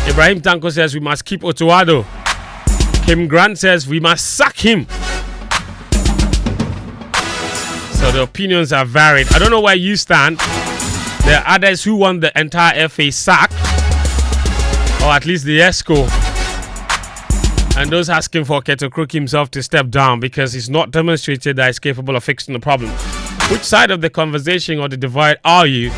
Ibrahim Tanko says we must keep Otuado. Kim Grant says we must sack him. So the opinions are varied. I don't know where you stand. There are others who want the entire FA sack, or at least the Esco. And those asking for Kurt Okraku himself to step down because he's not demonstrated that he's capable of fixing the problem. Which side of the conversation or the divide are you?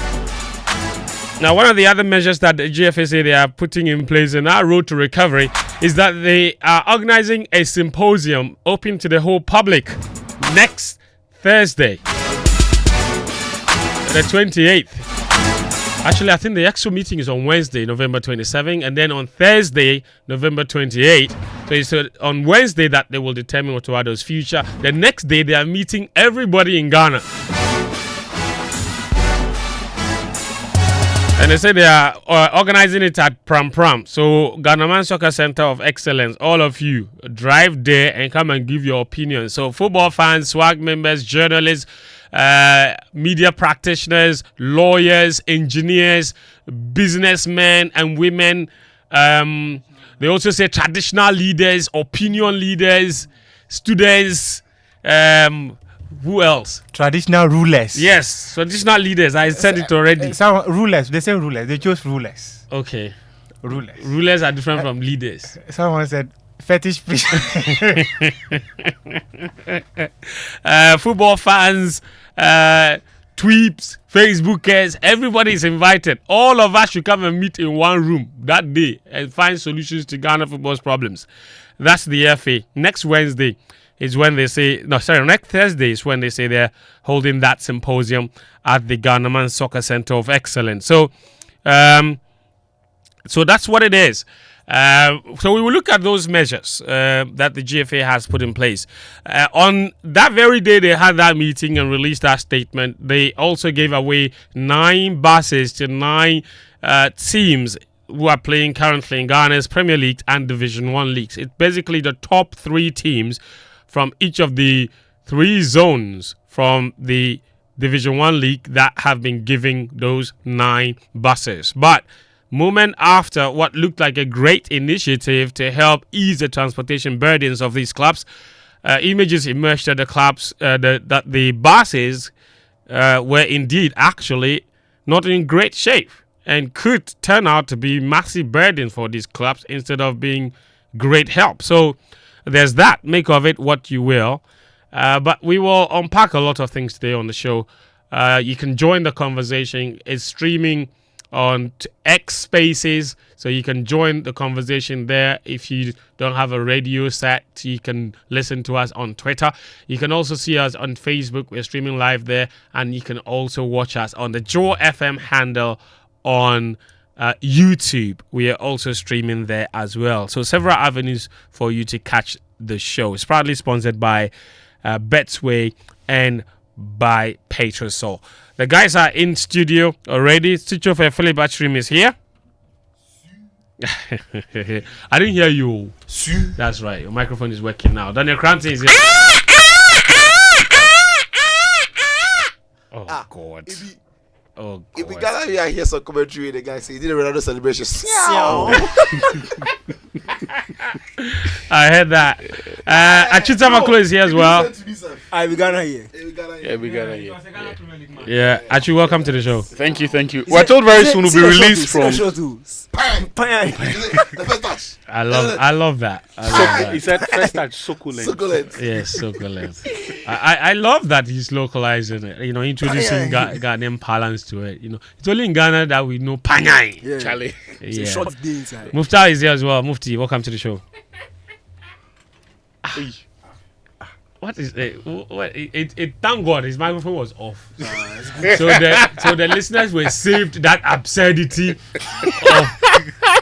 Now, one of the other measures that the GFA say they are putting in place in our road to recovery is that they are organizing a symposium open to the whole public next Thursday, the 28th. Actually, I think the Exco meeting is on Wednesday, November 27, and then on Thursday, November 28. So it's on Wednesday that they will determine Otuado's future. The next day, they are meeting everybody in Ghana. And they say they are organizing it at Pram Pram. So, Ghana Soccer Center of Excellence, all of you, drive there and come and give your opinion. So, football fans, SWAG members, journalists, media practitioners, lawyers, engineers, businessmen and women. They also say traditional leaders, opinion leaders, students. Who else? Traditional rulers. Yes, traditional leaders. I said it already. Some rulers. They say rulers. They chose rulers. Okay. Rulers. Rulers are different from leaders. Someone said fetish priest. Football fans, tweeps, Facebookers, everybody is invited. All of us should come and meet in one room that day and find solutions to Ghana football's problems. That's the FA. Next Wednesday is when they say, next Thursday is when they say they're holding that symposium at the Ghana Soccer Center of Excellence. So that's what it is. So we will look at those measures that the GFA has put in place. On that very day they had that meeting and released that statement, they also gave away 9 buses to 9 teams who are playing currently in Ghana's Premier League and Division 1 leagues. It's basically the top 3 teams from each of the 3 zones from the Division 1 league that have been giving those 9 buses. But moment after what looked like a great initiative to help ease the transportation burdens of these clubs, images emerged that the clubs, that the buses were indeed actually not in great shape and could turn out to be massive burdens for these clubs instead of being great help. So there's that. Make of it what you will. But we will unpack a lot of things today on the show. You can join the conversation. It's streaming on X Spaces, so you can join the conversation there. If you don't have a radio set, you can listen to us on Twitter. You can also see us on Facebook. We're streaming live there, and you can also watch us on the Joe FM handle on YouTube. We are also streaming there as well. So several avenues for you to catch the show. It's proudly sponsored by Betsway and by Petrosol. The guys are in studio already. Studio for Philip Batchrim is here. I didn't hear you. That's right. Your microphone is working now. Daniel Cranton is here. Oh, God. Oh, God. If we got here, I hear some commentary, the guy say he did a Ronaldo celebration. I heard that. Achita Maklo is here as well. We got here. Yeah, Achu, welcome to the show. Thank you. We're told very soon we'll be released from. The first touch. I love that. He said first touch, succulent. Yes, succulent. I love that he's localizing it. You know, introducing Ghanaian parlance to it. You know, it's only in Ghana that we know Panyai. Yeah. Charlie. Yeah. Short day inside. Mufta is here as well. Mufti, welcome to the show. What is it? Thank God his microphone was off. So the listeners were saved that absurdity of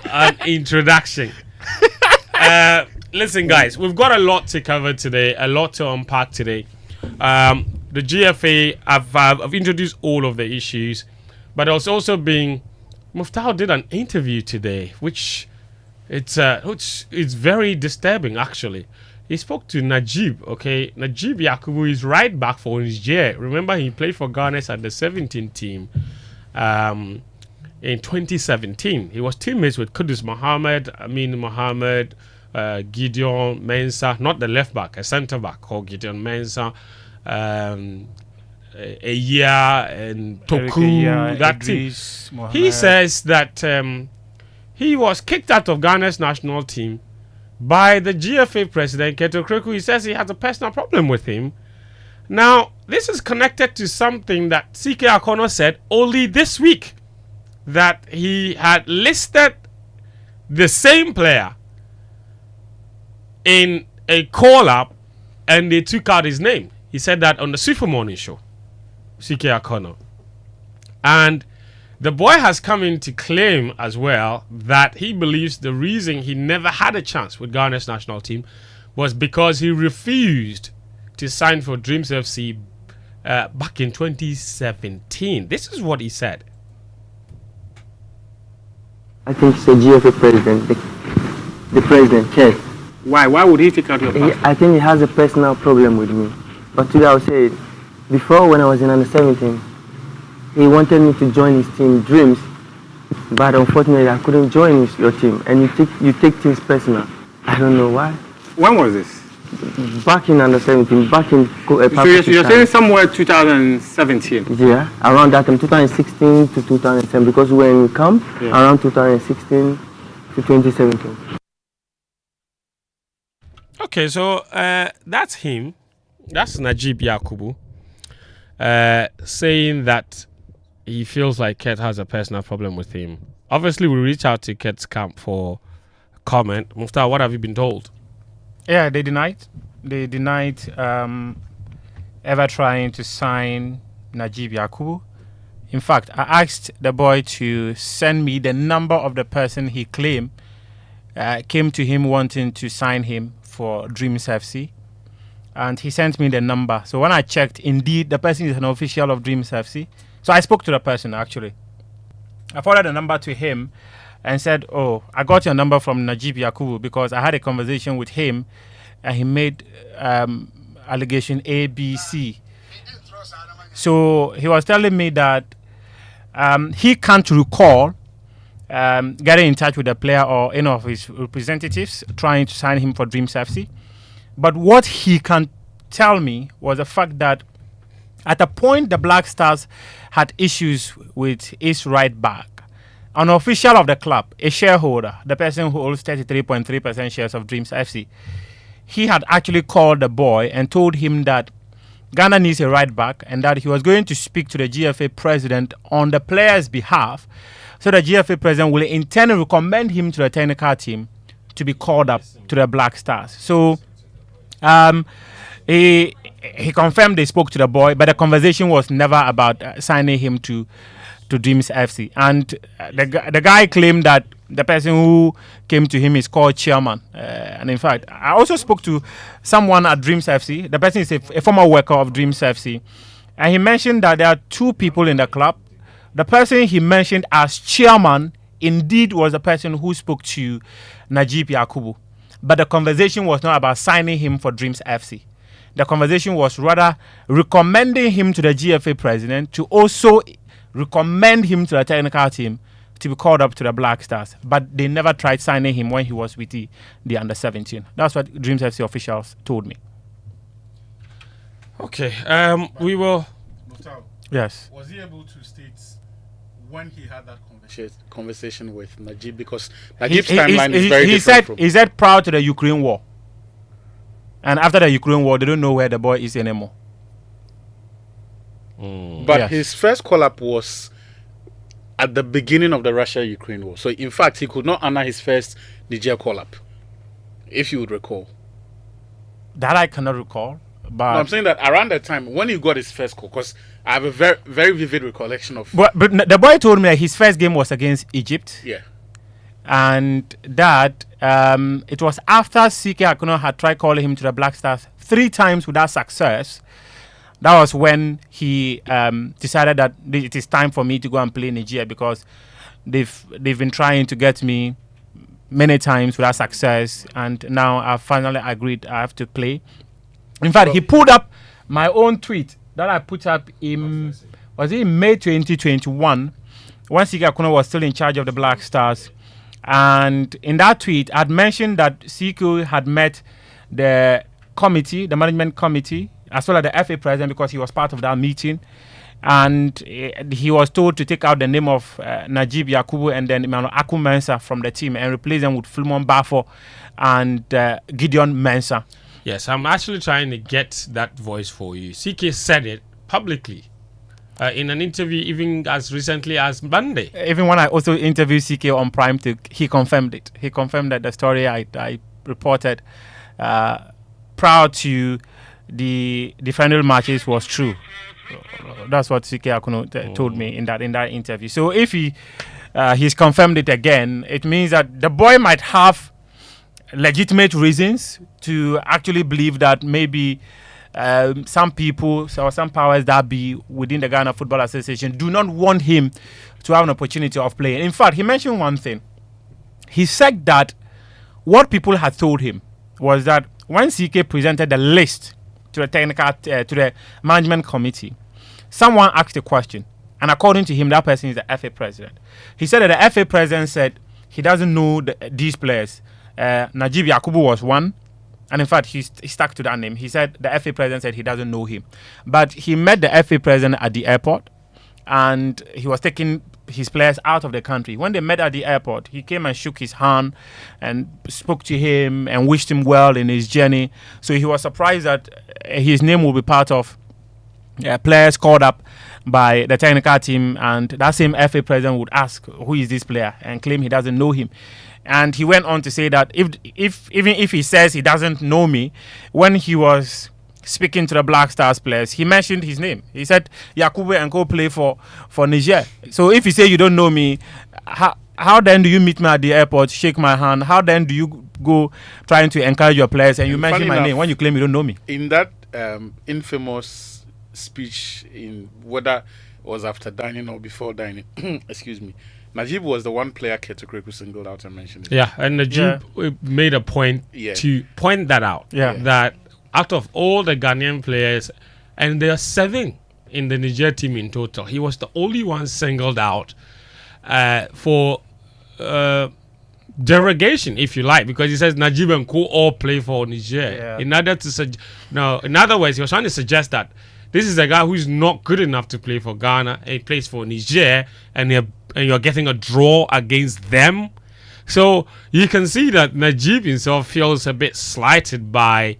an introduction. Listen, guys, we've got a lot to cover today, a lot to unpack today. The GFA, I've introduced all of the issues, but there's also been Muftau did an interview today, which it's very disturbing actually. He spoke to Najeeb, okay? Najeeb Yakubu is right back for Niger. Remember, he played for Ghana at the 17 team. in 2017. He was teammates with Kudus Mohammed, Amin Mohammed, Gideon Mensah, not the left back, a centre back called Gideon Mensah, Eya and Toku, that team. He says that he was kicked out of Ghana's national team by the GFA president, Kurt Okraku. He says he has a personal problem with him. Now, this is connected to something that CK Akonnor said only this week, that he had listed the same player in a call-up and they took out his name. He said that on the Super Morning Show, CK Akonnor. And the boy has come in to claim as well that he believes the reason he never had a chance with Ghana's national team was because he refused to sign for Dreams FC back in 2017. This is what he said. I think it's the GFA president, the president, Kurt. Why? Why would he take out your passport? I think he has a personal problem with me. But today I would say, before when I was in under 17, he wanted me to join his team, Dreams, but unfortunately I couldn't join your team. And you take things personal. I don't know why. When was this? Back in under 17, back in So you're saying somewhere 2017? Yeah, around that time, 2016 to 2017, because when we come, around 2016 to 2017. Okay, so that's him. That's Najeeb Yakubu saying that he feels like Kurt has a personal problem with him. Obviously, we reach out to Kurt's camp for comment. Muftar, what have you been told? Yeah, they denied. They denied ever trying to sign Najeeb Yakubu. In fact, I asked the boy to send me the number of the person he claimed came to him wanting to sign him for Dreams FC. And he sent me the number. So when I checked, indeed, the person is an official of Dreams FC. So I spoke to the person, actually. I forwarded the number to him and said, oh, I got your number from Najeeb Yakubu because I had a conversation with him and he made allegation A, B, C. So he was telling me that he can't recall getting in touch with the player or any of his representatives trying to sign him for Dreams FC. But what he can tell me was the fact that at a point the Black Stars had issues with his right back. An official of the club, a shareholder, the person who holds 33.3% shares of Dreams FC, he had actually called the boy and told him that Ghana needs a right back and that he was going to speak to the GFA president on the player's behalf, so the GFA president will in turn recommend him to the technical team to be called up to the Black Stars. So he confirmed they spoke to the boy, but the conversation was never about signing him to Dreams FC. And the guy claimed that the person who came to him is called Chairman. And in fact, I also spoke to someone at Dreams FC. The person is a former worker of Dreams FC. And he mentioned that there are two people in the club. The person he mentioned as Chairman indeed was the person who spoke to Najeeb Yakubu. But the conversation was not about signing him for Dreams FC. The conversation was rather recommending him to the GFA president to also recommend him to the technical team to be called up to the Black Stars. But they never tried signing him when he was with the under 17. That's what Dreams FC officials told me. Okay, we will... Yes. Was he able to state when he had that conversation with Najeeb? Because Najeeb's timeline is very different. He said prior to the Ukraine war. And after the Ukraine war, they don't know where the boy is anymore. But yes, his first call-up was at the beginning of the Russia-Ukraine war. So, in fact, he could not honor his first Niger call-up, if you would recall. That I cannot recall. But No, I'm saying that around that time, when he got his first call, because I have a very, very vivid recollection of... But the boy told me that his first game was against Egypt. Yeah. And that it was after CK Akonnor had tried calling him to the Black Stars 3 times without success. That was when he decided that it is time for me to go and play Nigeria, because they've been trying to get me many times without success, and now I finally agreed I have to play. In fact, he pulled up my own tweet that I put up in May 2021, when CK Akonnor was still in charge of the Black Stars. And in that tweet, I'd mentioned that CK had met the committee, the management committee, as well as the FA president, because he was part of that meeting. And he was told to take out the name of Najeeb Yakubu and then Emmanuel Aku from the team and replace them with Philemon Bafo and Gideon Mensah. Yes, I'm actually trying to get that voice for you. CK said it publicly in an interview even as recently as Monday. Even when I also interviewed CK on Prime, he confirmed it. He confirmed that the story I reported prior to the final matches was true. That's what CK Akonnor told me in that interview. So if he's confirmed it again, it means that the boy might have legitimate reasons to actually believe that maybe some people or some powers that be within the Ghana Football Association do not want him to have an opportunity of playing. In fact, he mentioned one thing. He said that what people had told him was that when CK presented the list to the to the management committee, someone asked a question, and according to him, that person is the FA president. He said that the FA president said he doesn't know these players. Najeeb Yakubu was one, and in fact, he stuck to that name. He said the FA president said he doesn't know him, but he met the FA president at the airport, and he was taking his players out of the country. When they met at the airport, he came and shook his hand and spoke to him and wished him well in his journey. So he was surprised that his name will be part of players called up by the technical team, and that same FA president would ask, who is this player, and claim he doesn't know him. And he went on to say that even if he says he doesn't know me, when he was speaking to the Black Stars players, he mentioned his name. He said Yakubu and go play for Niger. So if you say you don't know me, how then do you meet me at the airport, shake my hand? How then do you go trying to encourage your players and you mention my name when you claim you don't know me? In that infamous speech, in whether it was after dining or before dining, excuse me, Najeeb was the one player Kurt Okraku singled out and mentioned. Yeah, and Najeeb made a point to point that out. Yeah. That out of all the Ghanaian players, and there are 7 in the Niger team in total, he was the only one singled out for derogation, if you like, because he says Najeeb and Co all play for Niger. In other words, he was trying to suggest that this is a guy who's not good enough to play for Ghana. And he plays for Niger, and you're getting a draw against them. So you can see that Najeeb himself feels a bit slighted by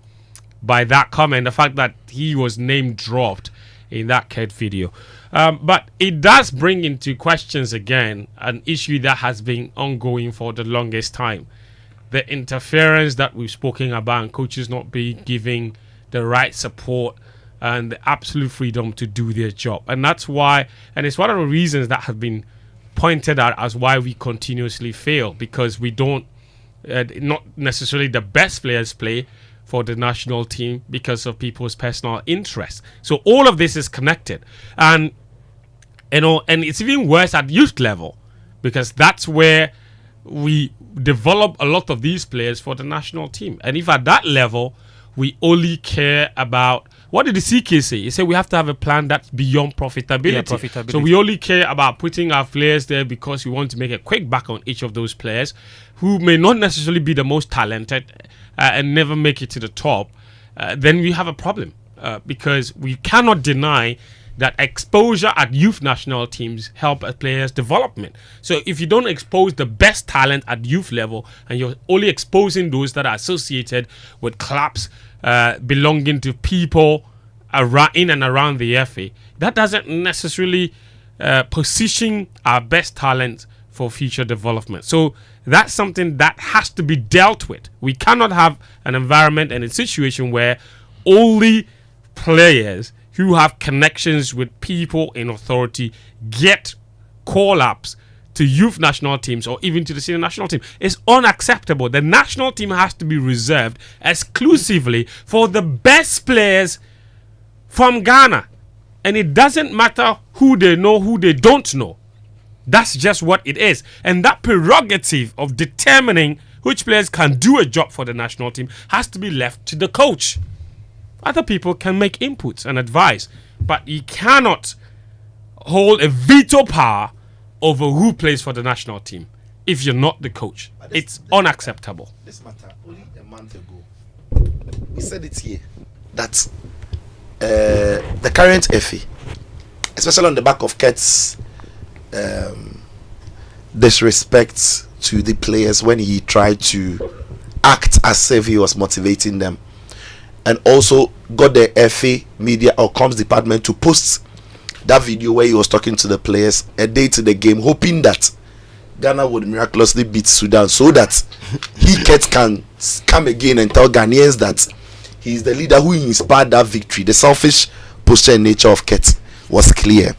that comment, the fact that he was name dropped in that Kurt video. But it does bring into questions again an issue that has been ongoing for the longest time. The interference that we've spoken about, and coaches not being giving the right support and the absolute freedom to do their job. And that's why, and it's one of the reasons that have been pointed out as why we continuously fail, because we don't, not necessarily the best players play for the national team because of people's personal interests. So all of this is connected. And and it's even worse at youth level, because that's where we develop a lot of these players for the national team. And if at that level we only care about, what did the CK say? He said we have to have a plan that's beyond profitability. Yeah, profitability. So we only care about putting our players there because we want to make a quick buck on each of those players who may not necessarily be the most talented and never make it to the top. Then we have a problem because we cannot deny that exposure at youth national teams help a player's development. So if you don't expose the best talent at youth level and you're only exposing those that are associated with clubs belonging to people in and around the FA, that doesn't necessarily position our best talent for future development. So that's something that has to be dealt with. We cannot have an environment and a situation where only players who have connections with people in authority get call-ups to youth national teams or even to the senior national team. It's unacceptable. The national team has to be reserved exclusively for the best players from Ghana. And it doesn't matter who they know, who they don't know. That's just what it is. And that prerogative of determining which players can do a job for the national team has to be left to the coach. Other people can make inputs and advice, but you cannot hold a veto power over who plays for the national team if you're not the coach. It's unacceptable. This matter, only a month ago, we said it here that the current FA, especially on the back of Kurt's disrespect to the players when he tried to act as if he was motivating them, and also got the FA media or comms department to post that video where he was talking to the players a day to the game, hoping that Ghana would miraculously beat Sudan so that Kurt can come again and tell Ghanaians that he's the leader who inspired that victory. The selfish posture and nature of Kurt was clear.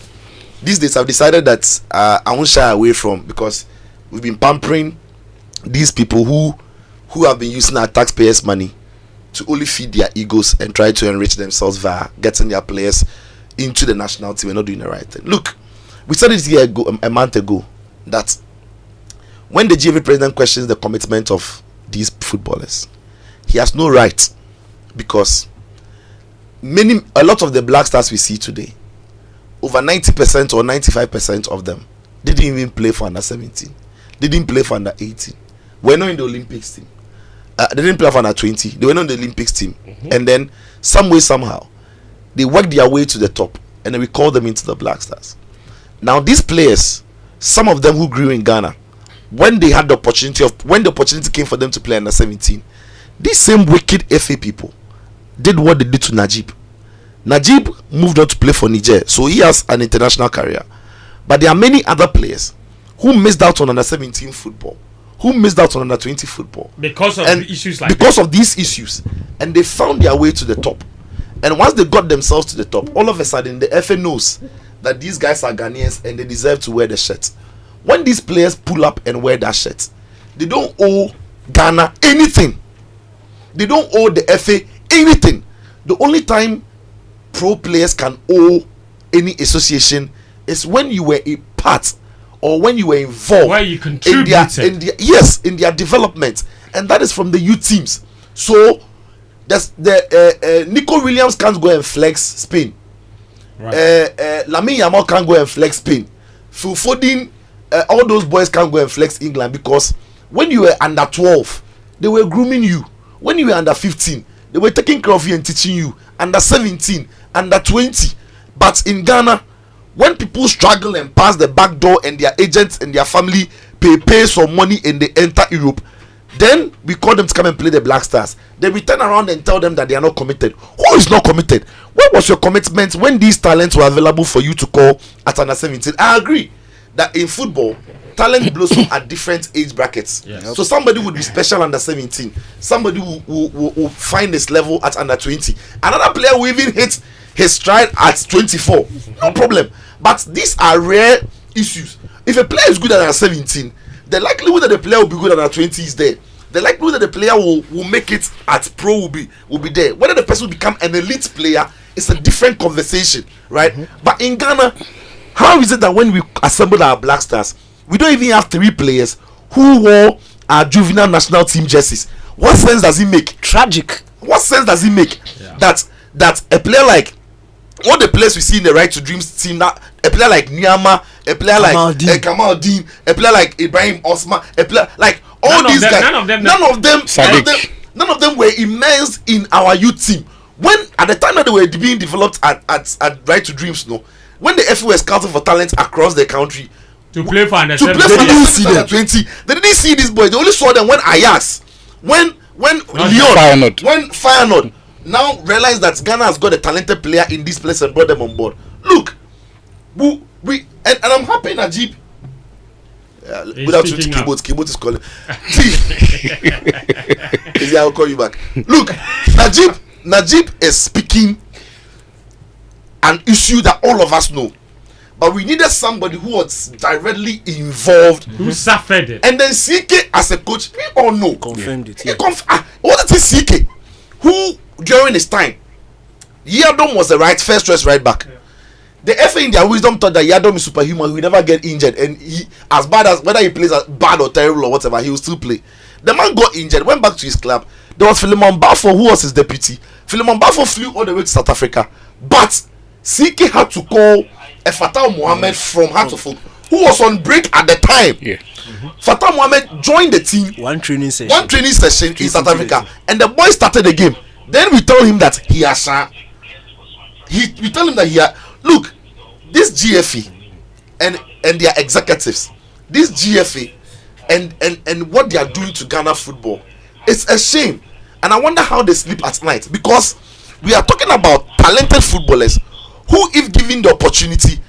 These days I've decided that I won't shy away from, because we've been pampering these people who have been using our taxpayers' money to only feed their egos and try to enrich themselves via getting their players into the national team and not doing the right thing. Look, we said it here a month ago that when the GFA president questions the commitment of these footballers, he has no right, because a lot of the Black Stars we see today, over 90% or 95% of them didn't even play for under 17, didn't play for under 18, were not in the Olympics team. They didn't play for under 20, they were not in the Olympics team. And then some way, somehow, they worked their way to the top, and then we called them into the Black Stars. Now these players, some of them who grew in Ghana, when they had the opportunity when the opportunity came for them to play under 17, these same wicked FA people did what they did to Najeeb. Najeeb moved on to play for Niger, so he has an international career. But there are many other players who missed out on under 17 football, who missed out on under 20 football Because of issues like because of these issues, and they found their way to the top. And once they got themselves to the top, all of a sudden the FA knows that these guys are Ghanaians and they deserve to wear the shirt. When these players pull up and wear that shirt, they don't owe Ghana anything. They don't owe the FA anything. The only time pro players can owe any association is when you were a part or when you were involved, where you contributed in their development, and that is from the youth teams. So that's the Nico Williams can't go and flex Spain. Right. Lamine Yamal can't go and flex Spain. Phil Foden, all those boys can't go and flex England, because when you were under 12, they were grooming you. When you were under 15, they were taking care of you and teaching you. Under 17, under 20. But in Ghana, when people struggle and pass the back door and their agents and their family pay some money and they enter Europe, then we call them to come and play the Black Stars. Then we turn around and tell them that they are not committed. Who is not committed? Where was your commitment when these talents were available for you to call at under 17? I agree that in football, talent blossom at different age brackets. Yes. So somebody would be special under 17. Somebody will find his level at under 20. Another player will even hit his stride at 24. No problem. But these are rare issues. If a player is good at under 17, the likelihood that the player will be good at under 20 is there. The likelihood that the player will make it at pro will be there. Whether the person will become an elite player is a different conversation, right? But in Ghana, how is it that when we assemble our Black Stars, we don't even have 3 players who wore our juvenile national team jerseys? What sense does it make? Tragic. What sense does it make that a player like all the players we see in the Right to Dreams team, that a player like Nyama, a player like Kamal Dean, a player like Ibrahim Osman, a player like all these guys, none of them were immersed in our youth team. When at the time that they were being developed at Right to Dreams, when the FA was scouting for talent across the country to play for under 20, they didn't see these boys. They only saw them when Ajax, when Lyon, when Feyenoord now realized that Ghana has got a talented player in this place and brought them on board. Look, we and I'm happy Najeeb. Without you, keyboard is calling. I'll call you back. Look, Najeeb is speaking an issue that all of us know, but we needed somebody who was directly involved, who suffered it. And then CK as a coach, we all know Confirmed it. What is CK? Who during his time, Yadom was the first choice right back. The FA in their wisdom thought that Yadom is superhuman, he will never get injured, and he, as bad as whether he plays as bad or terrible or whatever, he will still play. The man got injured, went back to his club. There was Philemon Bafo who was his deputy. Philemon Bafo flew all the way to South Africa, but CK had to call a Fatal Mohammed from Hartlepool, who was on break at the time. Yeah. Fatah Mohamed joined the team. One training session. One training session in South Africa, and the boy started the game. Then we told him that he has. We told him that look, this GFA and their executives, this GFA and what they are doing to Ghana football, it's a shame. And I wonder how they sleep at night, because we are talking about talented footballers who, if given the opportunity,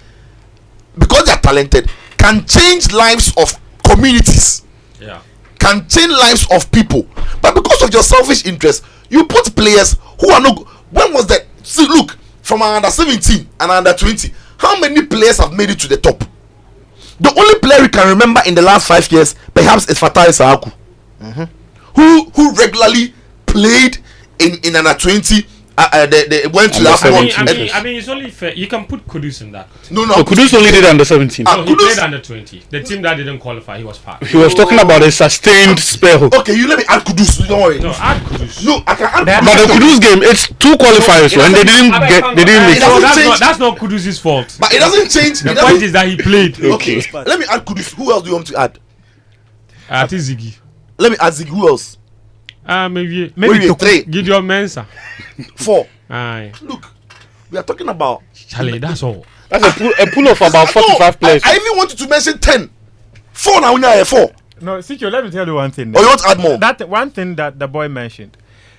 because they are talented, can change lives of communities. Yeah. Can change lives of people, but because of your selfish interest, you put players who are not. When was that? See, look, from our under 17 and under 20, how many players have made it to the top? The only player we can remember in the last 5 years, perhaps, is Fatai Sahaku, who regularly played in under 20. They went to the AFCON. I mean, it's only fair. You can put Kudus in that. No. Kudus only did under 17. No, he played under 20. The team that didn't qualify, he was part. He was talking about a sustained spell. Okay, you let me add Kudus. Don't worry. No, add Kudus. No, I can add. But the Kudus game, it's 2 qualifiers, and they didn't make No, it. that's not Kudus' fault. But it doesn't change. The point is that he played. Okay, let me add Kudus. Who else do you want to add? I think Ziggy. Let me add Ziggy. Who else? Maybe Maybe 3, Gideon Mensah. 4. Aye. Look, we are talking about. Charlie, that's all. That's a pool of about 45 players. I even wanted to mention 10. 4 now. We are 4. No, Sicho, let me tell you one thing. Or you want to add more? That one thing that the boy mentioned,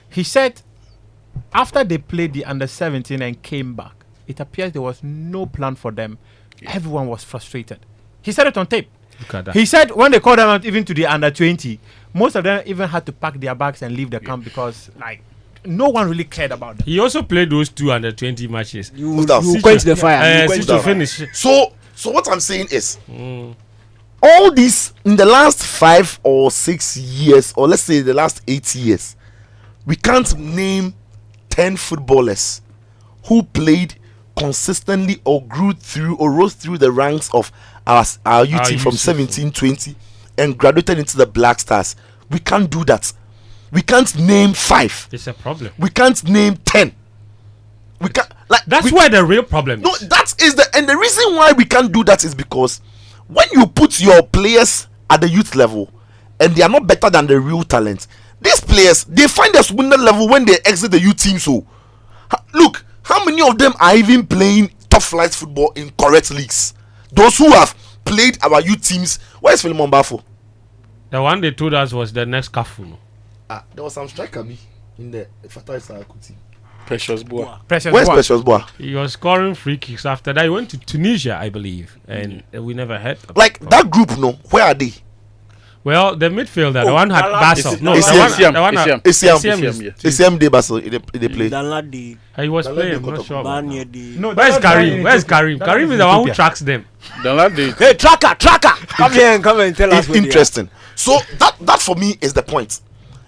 he said after they played the under 17 and came back, it appears there was no plan for them. Everyone was frustrated. He said it on tape. Look at that. He said when they called them out even to the under 20, most of them even had to pack their bags and leave the camp because no one really cared about them. He also played those 2 under 20 matches. You down. quench the fire. You quench To the fire. finish. So what I'm saying is, all these in the last 5 or 6 years, or let's say the last 8 years, we can't name 10 footballers who played consistently or grew through or rose through the ranks of our youth team from 17, 20 and graduated into the Black Stars. We can't do that. We can't name 5. It's a problem. We can't name 10. We can't. That's where the real problem is. No, that is and the reason why we can't do that is because when you put your players at the youth level and they are not better than the real talent, these players, they find their swindle level when they exit the youth team. So look, how many of them are even playing top flight football in correct leagues? Those who have played our youth teams. Where's Philemon Bafo? The one they told us was the next Kafu. There was some striker in the Fatai Sahaku team. Precious boy. Where's Precious Boy? He was scoring free kicks after that. He went to Tunisia, I believe, and we never heard. That group, no. Where are they? Well, the midfielder, the one had Basel. No, ACM. the one had ACM. ACM de Basel. They play. Danladi. he was playing. I'm got not up. sure. about that. Banyedi. No, Where's Karim? Where's Karim? Karim is the one who tracks them. Hey, tracker! Come here and come and tell us. It's interesting. So that for me is the point.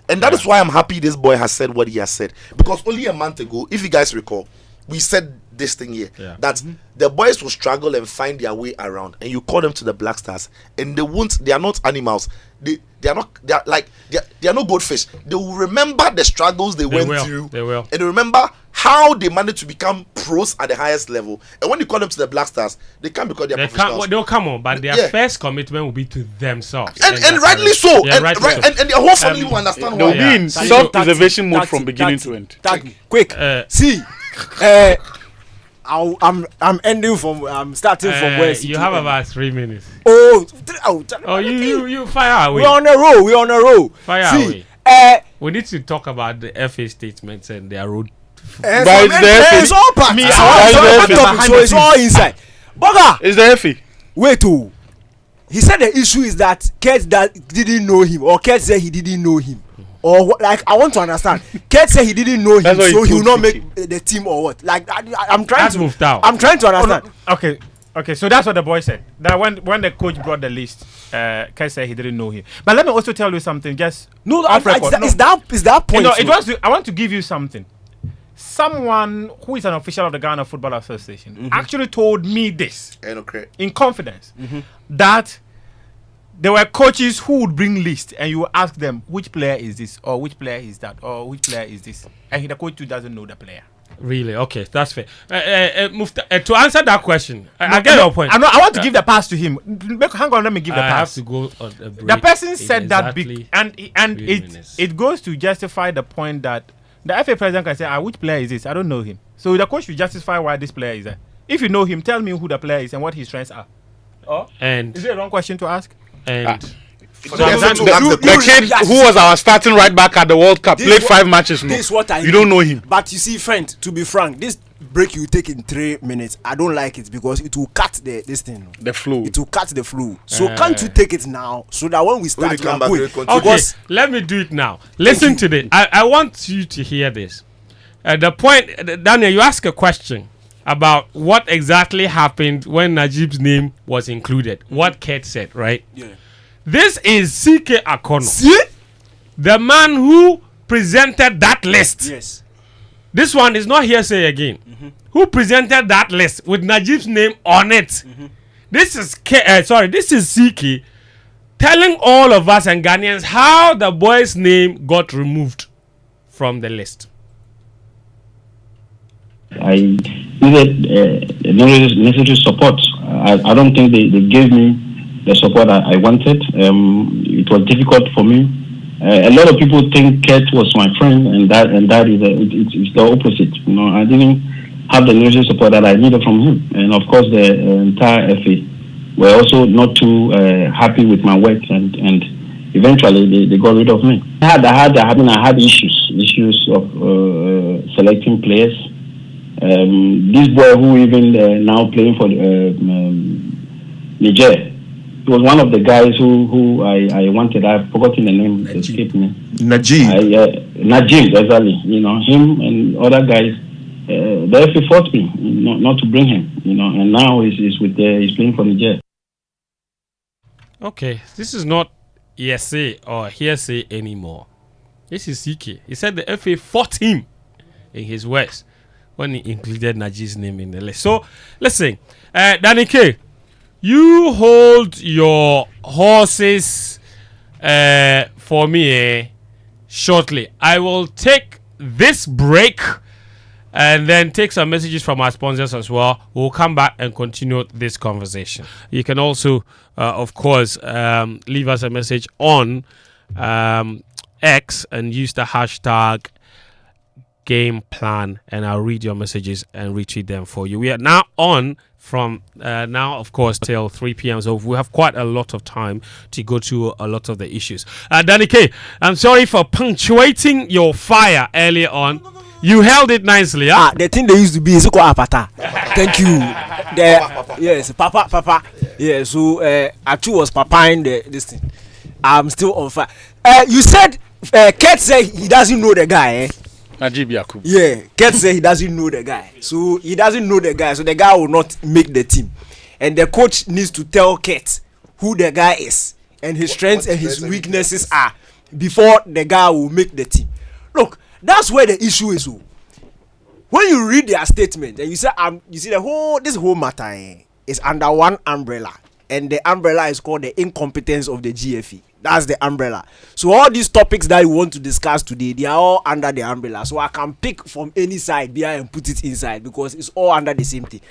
And that is why I'm happy this boy has said what he has said. Because only a month ago, if you guys recall, we said this thing here, that the boys will struggle and find their way around, and you call them to the Black Stars, and they are not animals. They are not goldfish. They will remember the struggles they went through. They will. And they remember how they managed to become pros at the highest level. And when you call them to the Black Stars, they can't because they're professionals. They'll come on, but their first commitment will be to themselves. And rightly so. Yeah, and their whole family will understand They'll why. be in self-preservation mode from beginning to end. Quick. See. I'm ending from. I'm starting from where. You have about 3 minutes. You fire away. We're on a roll. Fire See, away. We need to talk about the FA statements and their road. It's all part. So it's all inside. Boga. Is the FA? Wait, he said the issue is that Kurt didn't know him, or Kurt said he didn't know him, or I want to understand. Kurt said he didn't know him, so he will not make the team, or what? I'm trying to understand. Okay, so that's what the boy said. That when the coach brought the list, Kurt said he didn't know him. But let me also tell you something. Just Is that point? I want to give you something. Someone who is an official of the Ghana Football Association actually told me this in confidence, that there were coaches who would bring lists and you would ask them which player is this, or which player is that, or which player is this, and the coach too doesn't know the player. Really? Okay, that's fair. To answer that question, I get your point. I want to give the pass to him. Hang on, let me give the I pass. have to go on a break. The person in said that exactly and 3 minutes. it goes to justify the point that the FA president can say, which player is this? I don't know him. So the coach should justify why this player is there. If you know him, tell me who the player is and what his strengths are. And is it a wrong question to ask? and The kid who was our starting right back at the World Cup played 5 matches. No, This is what I you don't know him. But you see, friend, to be frank, this break you take in 3 minutes, I don't like it because it will cut this thing. The flow. It will cut the flow. So can't you take it now so that when we start, When we come we are back, going? we'll okay, let me do it now. Listen to this. I want you to hear this. The point, Daniel, you asked a question about what exactly happened when Najeeb's name was included. What Kurt said, right? Yeah. This is CK Akonnor, See? the man who presented that list. Yes. This one is not hearsay again. Who presented that list with Najeeb's name on it? This is this is CK telling all of us and Ghanaians how the boy's name got removed from the list. I needed necessary support. I don't think they gave me the support I wanted. It was difficult for me. A lot of people think Kurt was my friend, and that is it's the opposite. You know, I didn't have the necessary support that I needed from him, and of course the entire FA were also not too happy with my work, and eventually they got rid of me. I had issues of selecting players. This boy who even now playing for Niger, he was one of the guys who I wanted. I've forgotten the name. It escaped me. Najeeb. Najeeb, exactly. You know, him and other guys. The FA fought me not to bring him. You know, and now he's playing for Niger. Okay, this is not hearsay or hearsay anymore. This is CK. He said the FA fought him, in his words, when he included Najeeb's name in the list. So, listen, Danny K, you hold your horses for me shortly. I will take this break and then take some messages from our sponsors as well. We'll come back and continue this conversation. You can also, of course, leave us a message on X and use the hashtag game plan, and I'll read your messages and retweet them for you. We are now on from now, of course, till 3 p.m. So we have quite a lot of time to go through a lot of the issues. Danny K, I'm sorry for punctuating your fire earlier on. You held it nicely, huh? The thing they used to be is apata. Thank you. Yes, Papa. Yeah, so Achu was papaing this thing. I'm still on fire. You said Kurt said he doesn't know the guy, eh? Najeeb Yakubu. Yeah, Kurt said he doesn't know the guy. So he doesn't know the guy, so the guy will not make the team. And the coach needs to tell Kurt who the guy is and his strengths and his weaknesses are before the guy will make the team. Look, that's where the issue is. When you read their statement and you say you see this whole matter is under one umbrella, and the umbrella is called the incompetence of the GFA. That's the umbrella. So all these topics that you want to discuss today, they are all under the umbrella. So I can pick from any side there and put it inside because it's all under the same thing.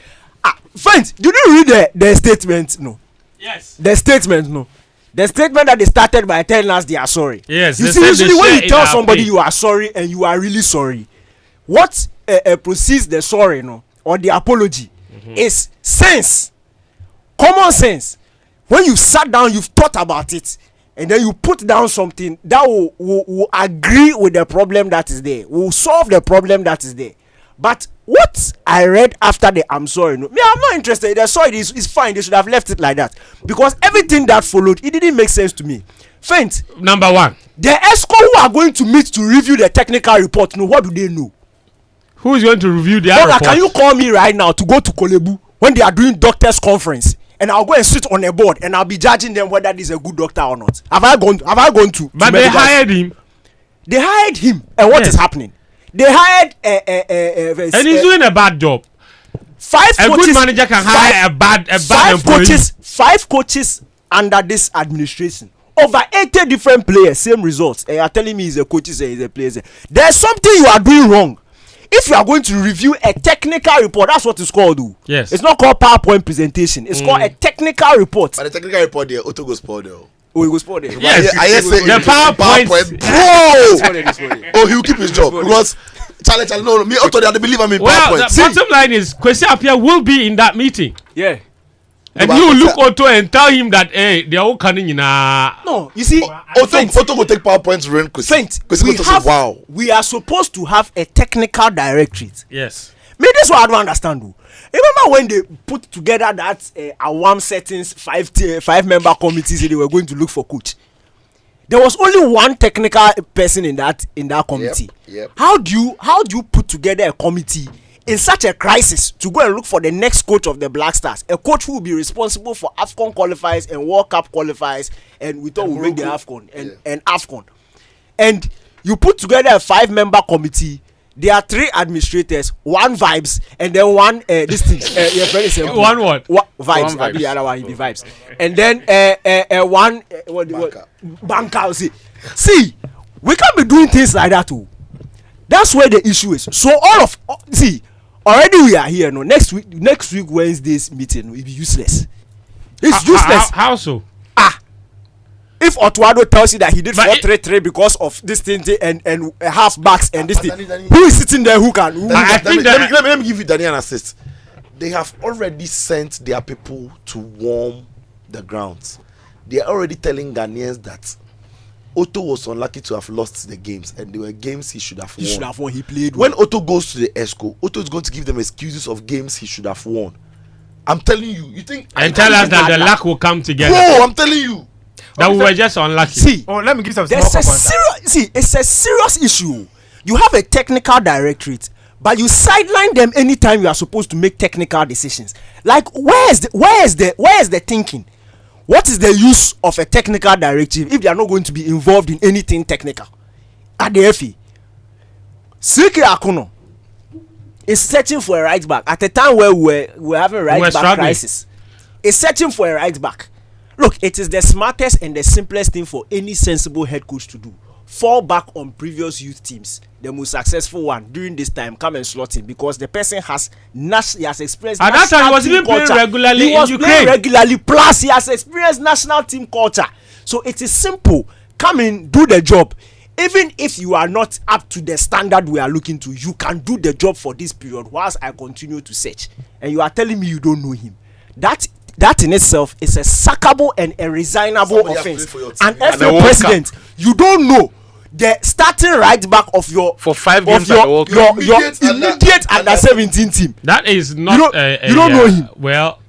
Friends, did you read the statement? No. Yes. The statement, no. The statement that they started by telling us they are sorry. Yes. You see, usually when you tell somebody you are sorry and you are really sorry, what precedes the sorry, no, or the apology is sense, common sense. When you sat down, you've thought about it, and then you put down something that will agree with the problem that is there, will solve the problem that is there. But what I read after the I'm sorry, no, me, I'm not interested. The sorry is fine. They should have left it like that because everything that followed, it didn't make sense to me. Friend, number one, the Esco who are going to meet to review the technical report, no, what do they know? Who is going to review their report? Can you call me right now to go to Kolebu when they are doing doctors conference, and I'll go and sit on a board and I'll be judging them whether this is a good doctor or not? Have I gone to? But they hired him. They hired him, and what is happening? They hired and he's doing a bad job. A good manager can hire a bad employee. Five coaches under this administration. Over 80 different players, same results. And you are telling me he's a coach, he's a player. There's something you are doing wrong. if you are going to review a technical report, that's what it's called, though. Yes. It's not called PowerPoint presentation. It's called a technical report. But the technical report there, Otto goes spoiled though. Oh, he goes spoiled there. Yes. I hear say The PowerPoint. bro. Oh, he'll keep his job because Charlie, no, me Otto, they believe I'm in Well, PowerPoint. the bottom line is Kwesi Appiah will be in that meeting. Yeah. And but you Kwesi- look Otto and tell him that, hey, they are all coming in a... No, you see, Otto will take PowerPoint to run Kwesi. Faint. Kwesi will say, wow. We are supposed to have a technical directorate. Yes. Maybe that's what I don't understand, though. Remember when they put together that Awam settings 5-member committees and they were going to look for coach? There was only one technical person in that committee. Yep. How do you put together a committee in such a crisis to go and look for the next coach of the Black Stars, a coach who will be responsible for AFCON qualifiers and World Cup qualifiers, and we thought we'll make the AFCON and AFCON, and you put together a 5-member committee. There are 3 administrators, 1 vibes, and then 1 this thing. Your friend is One what? Vibes. Maybe the other one will be vibes, and then 1 banker. See, we can't be doing things like that too. That's where the issue is. So already we are here. No, next week Wednesday's meeting will be useless. It's useless. How so? If Otuado tells you that he did 4-3-3 because of this thing and half backs and this thing, Danny, who is sitting there who can? I think that let me give you Danny an assist. They have already sent their people to warm the grounds. They are already telling Ghanaians that Otto was unlucky to have lost the games, and there were games he should have won. He should have won. He played When well. Otto goes to the Esco, Otto is going to give them excuses of games he should have won. I'm telling you. You think? and tell us that the luck will come together. Bro, I'm telling you. That we were just unlucky. See, let me give some there's small a serious. It's a serious issue. You have a technical directorate, but you sideline them anytime you are supposed to make technical decisions. Like, where is the thinking? What is the use of a technical directive if they are not going to be involved in anything technical at the FA? Akonnor is searching for a right back at a time where we were having a right back struggling. crisis. Is searching for a right back. Look, it is the smartest and the simplest thing for any sensible head coach to do. Fall back on previous youth teams, the most successful one during this time. Come and slot him because the person he has experienced. At that time, he was even playing regularly in Ukraine. Playing regularly. Plus, he has experienced national team culture. So it is simple. Come in, do the job. Even if you are not up to the standard we are looking to, you can do the job for this period whilst I continue to search. And you are telling me you don't know him. That in itself is a sackable and a resignable offense. And as a president, you don't know the starting right back of your for 5 games at the World Cup. your immediate under 17 team. That is not. You don't know him. Well,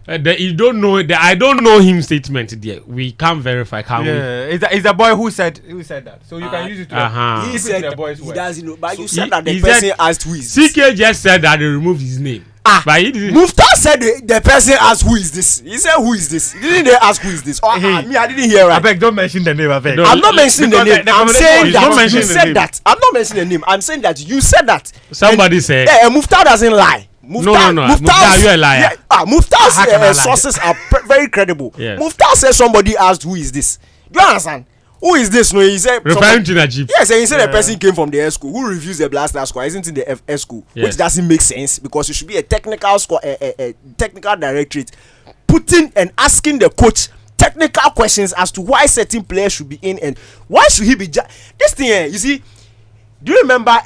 you don't know. I don't know him statement there. We can't verify. Can we? It's the boy who said that. So you can use it to. He said the boy's he word. doesn't know, but So you said that the he person said- asked who is this. CK just said that they removed his name. But he didn't. Muftar said the person asked who is this. He said who is this. Didn't they ask who is this? Me, I didn't hear I right. beg, don't mention the name. I beg. No. I'm not mentioning the name. I'm saying He's not that mentioning you the said name. that. I'm not mentioning the name. I'm saying that you said that. Somebody said. Yeah, Muftar doesn't lie. No. Muftar, you're a liar. Muftar's How can I lie? sources are very credible. Yes. Muftar said somebody asked who is this. Do you understand? Who is this? No, he said Referring to Najeeb. yes, and he said the person came from the Esco. Who reviews the Black Star squad? Isn't in the Esco, Yes. which doesn't make sense because it should be a technical squad, a technical directorate, putting and asking the coach technical questions as to why certain players should be in and why should he be. This thing, you see. Do you remember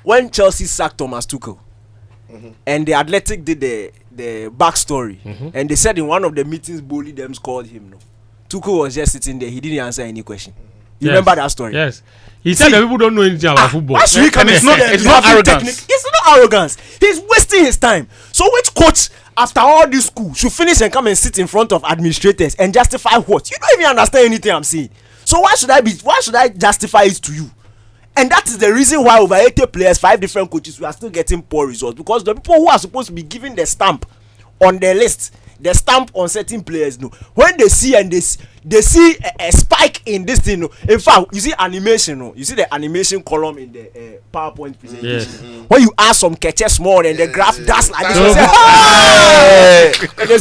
when Chelsea sacked Thomas Tuchel? And the Athletic did the backstory, and they said in one of the meetings, Bully them called him. No, Tuchel was just sitting there. He didn't answer any question. You remember that story? Yes. He said that people don't know anything about football. Why should he come? And it's not arrogance. It's not arrogance. He's wasting his time. So which coach, after all this school, should finish and come and sit in front of administrators and justify what? You don't even understand anything I'm saying. So why should I justify it to you? And that is the reason why over 80 players, 5 different coaches, we are still getting poor results because the people who are supposed to be given the stamp on their list, the stamp on certain players, no, when they see and they see a spike in this thing, no. In fact, you see animation, no, you see the animation column in the PowerPoint presentation. Yes. When you add some catches more and the graph does like this, So- they say, hey! And they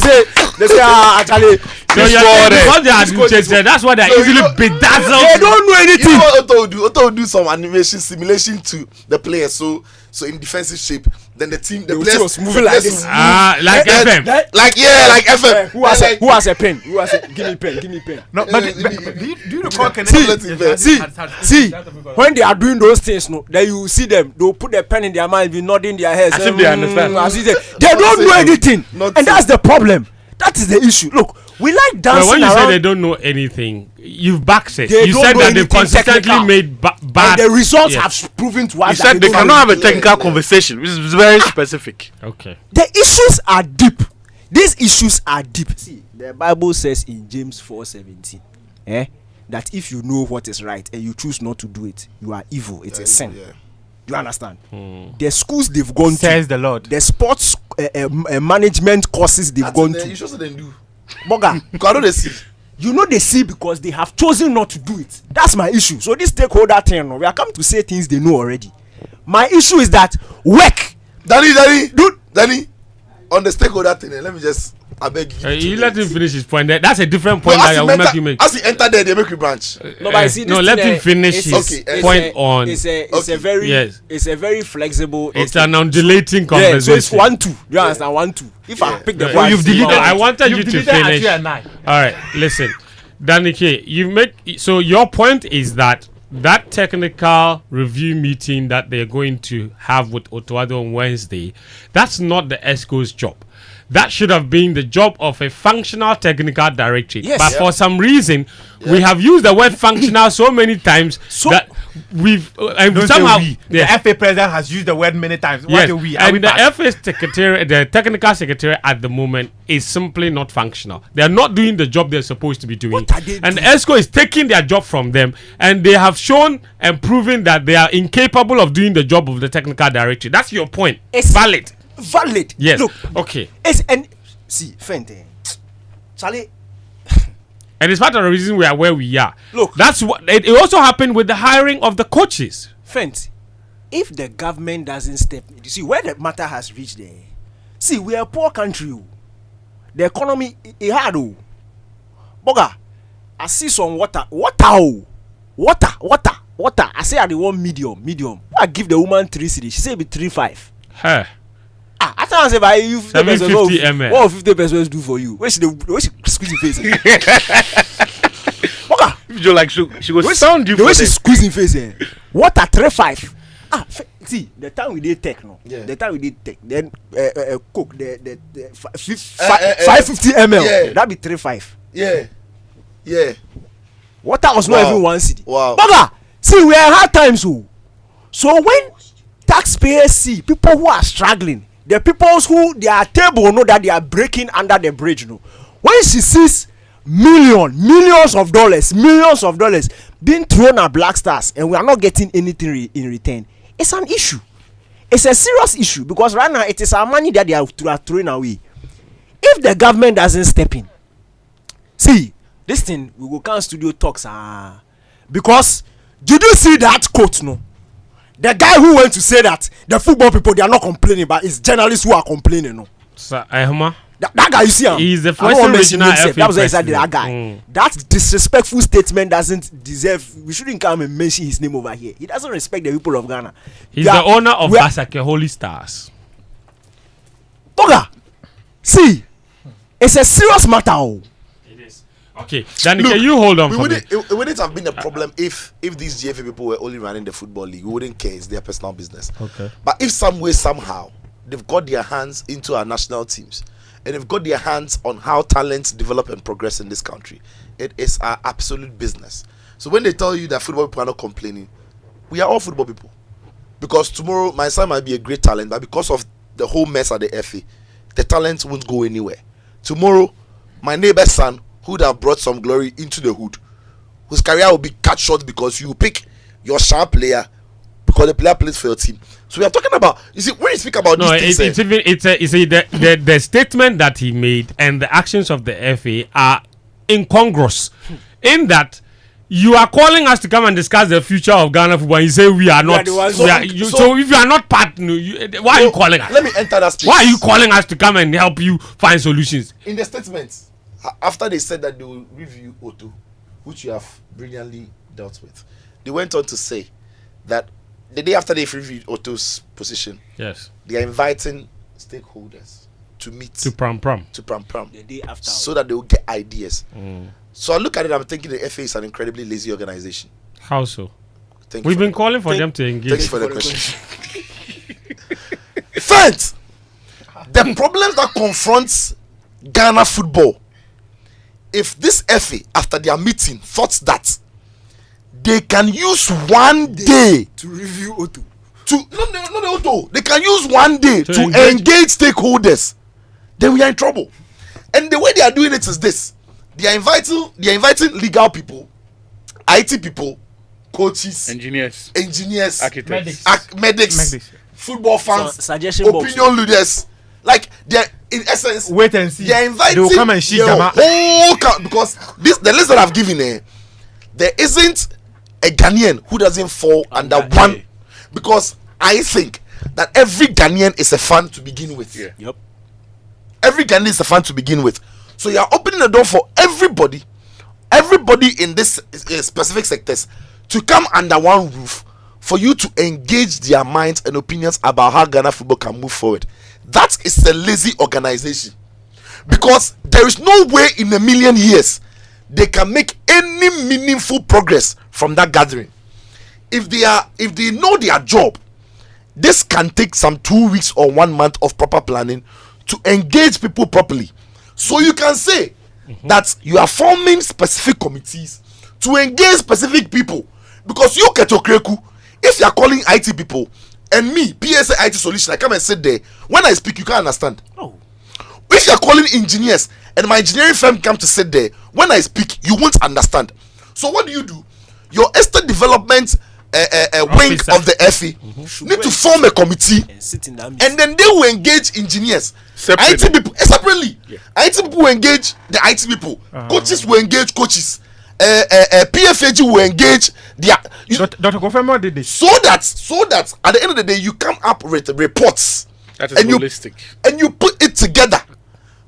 say, actually, So you're saying because they are educated, that's why they're easily bedazzled. They don't know anything. You know what Otto will do? Otto will do some animation simulation to the players. So in defensive shape, then the players was moving like this. Like FM. Like FM. Who has a pen? Who has a give me pen? No, but do you recall? See, when they are doing those things, no, then you see them. They'll put their pen in their mind, be nodding their heads. As if they understand. They don't know anything, and that's the problem. That is the issue. Look, we like dancing Well, when you around. say they don't know anything, you've backed it. They You don't said know that they've anything consistently technical. made bad. And the results Yes. have proven to us. You that said they don't cannot have a know. technical conversation, which is very specific. Okay. The issues are deep. These issues are deep. See, the Bible says in James 4:17, that if you know what is right and you choose not to do it, you are evil. It's a sin. Yeah. You understand? The schools they've gone Says to, the Lord. the sports management courses they've gone You to. should also then do. Boga, Because I know they see. you know they see because they have chosen not to do it. That's my issue. So this stakeholder thing, no, we are come to say things they know already. My issue is that work. Danny, on the stakeholder thing, let me just, I beg you. You let him finish his point. That's a different point that I will make you make. As he enter there, they make you branch. No, but I see this let thing, him finish it's his okay, point on. It's a Okay. very Yes. it's a very flexible. It's an undulating Yeah, so it's conversation. 1-2. You understand? 1-2. If I pick the Oh, point, you've deleted. I wanted you You've to deleted finish. Achille and Nai. All right, listen, Danike, you make so your point is that technical review meeting that they're going to have with Otoado on Wednesday, that's not the Esco's job. That should have been the job of a functional technical directorate. Yes. But Yeah. for some reason, we have used the word functional so many times that we've and Don't somehow say we. yeah. The FA president has used the word many times. What Yes, do we? Are we and the back? FA secretary, the technical secretary at the moment is simply not functional. They are not doing the job they're supposed to be doing. What are they and doing? Esco is taking their job from them, and they have shown and proven that they are incapable of doing the job of the technical director. That's your point. It's valid. Valid. Yes. Look, Okay. it's and see, Fente, Charlie. And it's part of the reason we are where we are. Look. That's what it also happened with the hiring of the coaches. Fent, if the government doesn't step, you see where the matter has reached there. See, we are a poor country. Oh. The economy is hard. Oh. Boga, I see some water. I say I the one medium. I give the woman 3 cedis. She say be 3.5. Huh. I tell her say by you 750 ml. What 50 pesos do for you? Where she squeeze your face? Boga, If you like, she will sound you the for way she this. squeeze him face water 3.5. See the time we did tech no. Yeah. The time we did tech then coke the 550 ml. Yeah. That be 3.5. Yeah. Water was not even 1 cedi. Wow. Boga, see we are hard times so when taxpayers see people who are struggling, the people who their table know that they are breaking under the bridge no. When she sees millions of dollars being thrown at Black Stars and we are not getting anything in return, it's an issue. It's a serious issue because right now it is our money that they are throwing away. If the government doesn't step in, see this thing we will come studio talks because did you see that quote no? The guy who went to say that the football people they are not complaining, but it's journalists who are complaining no. Sir Ehuma. That guy you see him. He's the I first don't want to mention original himself. FA That was exactly president. that guy. That disrespectful statement doesn't deserve. We shouldn't come and mention his name over here. He doesn't respect the people of Ghana. He's the owner of Basake Holy Stars. Toga, see, it's a serious matter. It is. Okay, Danica, you hold on for me. It wouldn't have been a problem if these GFA people were only running the football league. We wouldn't care. It's their personal business. Okay. But if some way, somehow, they've got their hands into our national teams and they've got their hands on how talents develop and progress in this country, it is our absolute business. So when they tell you that football people are not complaining, we are all football people. Because tomorrow, my son might be a great talent, but because of the whole mess at the FA, the talent won't go anywhere. Tomorrow, my neighbor's son, who would have brought some glory into the hood, whose career will be cut short because you pick your player because the player plays for your team. So we are talking about, you see, when you speak about these things, the statement that he made and the actions of the FA are incongruous in that you are calling us to come and discuss the future of Ghana football. You say we are not. So if you are not part, why are you calling us? Let me enter that space. Why are you calling us to come and help you find solutions? In the statement, after they said that they will review Otto, which you have brilliantly dealt with, they went on to say that the day after they've reviewed Otto's position, yes, they are inviting stakeholders to meet to pram. The day after, so that they will get ideas. So I look at it, I'm thinking the FA is an incredibly lazy organization. How so? Thank you We've for been calling for them to engage. Thank you for the question. First, the problems that confronts Ghana football, if this FA, after their meeting, thought that they can use one day to review Otto. not the Otto, they can use one day to engage stakeholders, then we are in trouble. And the way they are doing it is this: they are inviting legal people, IT people, coaches, engineers, architects, medics, medics, football fans, suggestion opinion leaders. Like they're in essence, wait and see. They're inviting They will come and shit the Jama. whole because the list that I've given there isn't a Ghanaian who doesn't fall under one, because I think that every Ghanaian is a fan to begin with. Yeah. Yep. Every Ghanaian is a fan to begin with. So you are opening the door for everybody in this specific sectors to come under one roof for you to engage their minds and opinions about how Ghana football can move forward. That is a lazy organization, because there is no way in a million years they can make any meaningful progress from that gathering. If they know their job, this can take some 2 weeks or 1 month of proper planning to engage people properly. So you can say that you are forming specific committees to engage specific people, because you Kurt Okraku, if you are calling IT people and me PSA IT solution, I come and sit there, when I speak you can't understand. Oh. If you are calling engineers and my engineering firm come to sit there, when I speak you won't understand. So what do? Your estate development wing of the FA need to form a committee And sit in that meeting. and then they will engage engineers, Separately. IT people separately. IT people will engage the IT people, coaches will engage coaches, PFAG will engage their Dr. Kofemo did this. so that at the end of the day you come up with reports That is and holistic. and you put it together.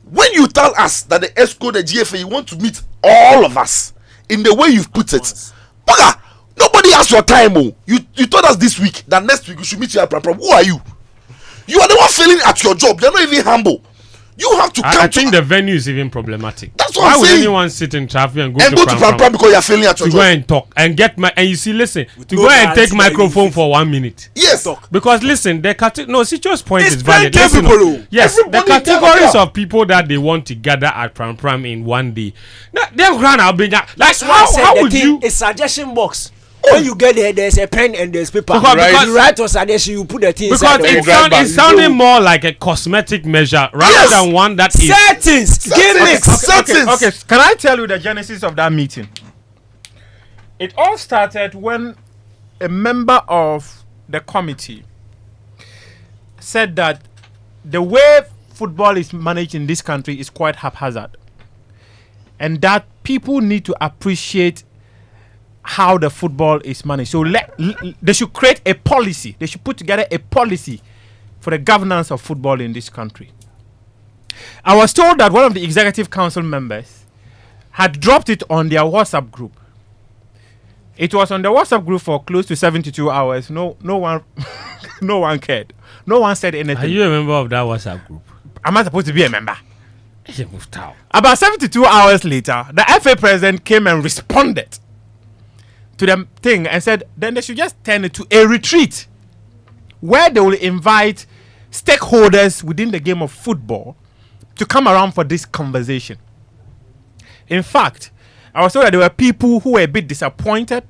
When you tell us that the Esco, the GFA, you want to meet all of us in the way you've put it, Baga, nobody has your time. Oh, you told us this week that next week you should meet your problem. Who are you? You are the one failing at your job. You're not even humble. You have to come. I think the venue is even problematic. That's what Why I'm would saying. anyone sit in traffic and go And to go to Pram because you're failing at your to go job. and talk and get my and you see, listen, to no go and take guarantee that microphone you for 1 minute. Yes. Talk. Because listen, the Situa's point It's is valid. plenty Listen, people, oh. yes, Everybody the categories gather. of people that they want to gather at Pram in one day. Them grand I'll be like That's why I how said the would thing you? is suggestion box. When you get there, there's a pen and there's paper. Because- you write your suggestion, you put the thing Because inside the box. it's sounding more like a cosmetic measure rather Yes. than one that is. Settings. Gimmicks. Settings. Okay, can I tell you the genesis of that meeting? It all started when a member of the committee said that the way football is managed in this country is quite haphazard, and that people need to appreciate how the football is managed. So they should create a policy. They should put together a policy for the governance of football in this country. I was told that one of the executive council members had dropped it on their WhatsApp group. It was on the WhatsApp group for close to 72 hours. No one no one cared. No one said anything. Are you a member of that WhatsApp group? Am I supposed to be a member? You moved out. About 72 hours later, the FA president came and responded to the thing and said then they should just turn it to a retreat where they will invite stakeholders within the game of football to come around for this conversation. In fact, I was told that there were people who were a bit disappointed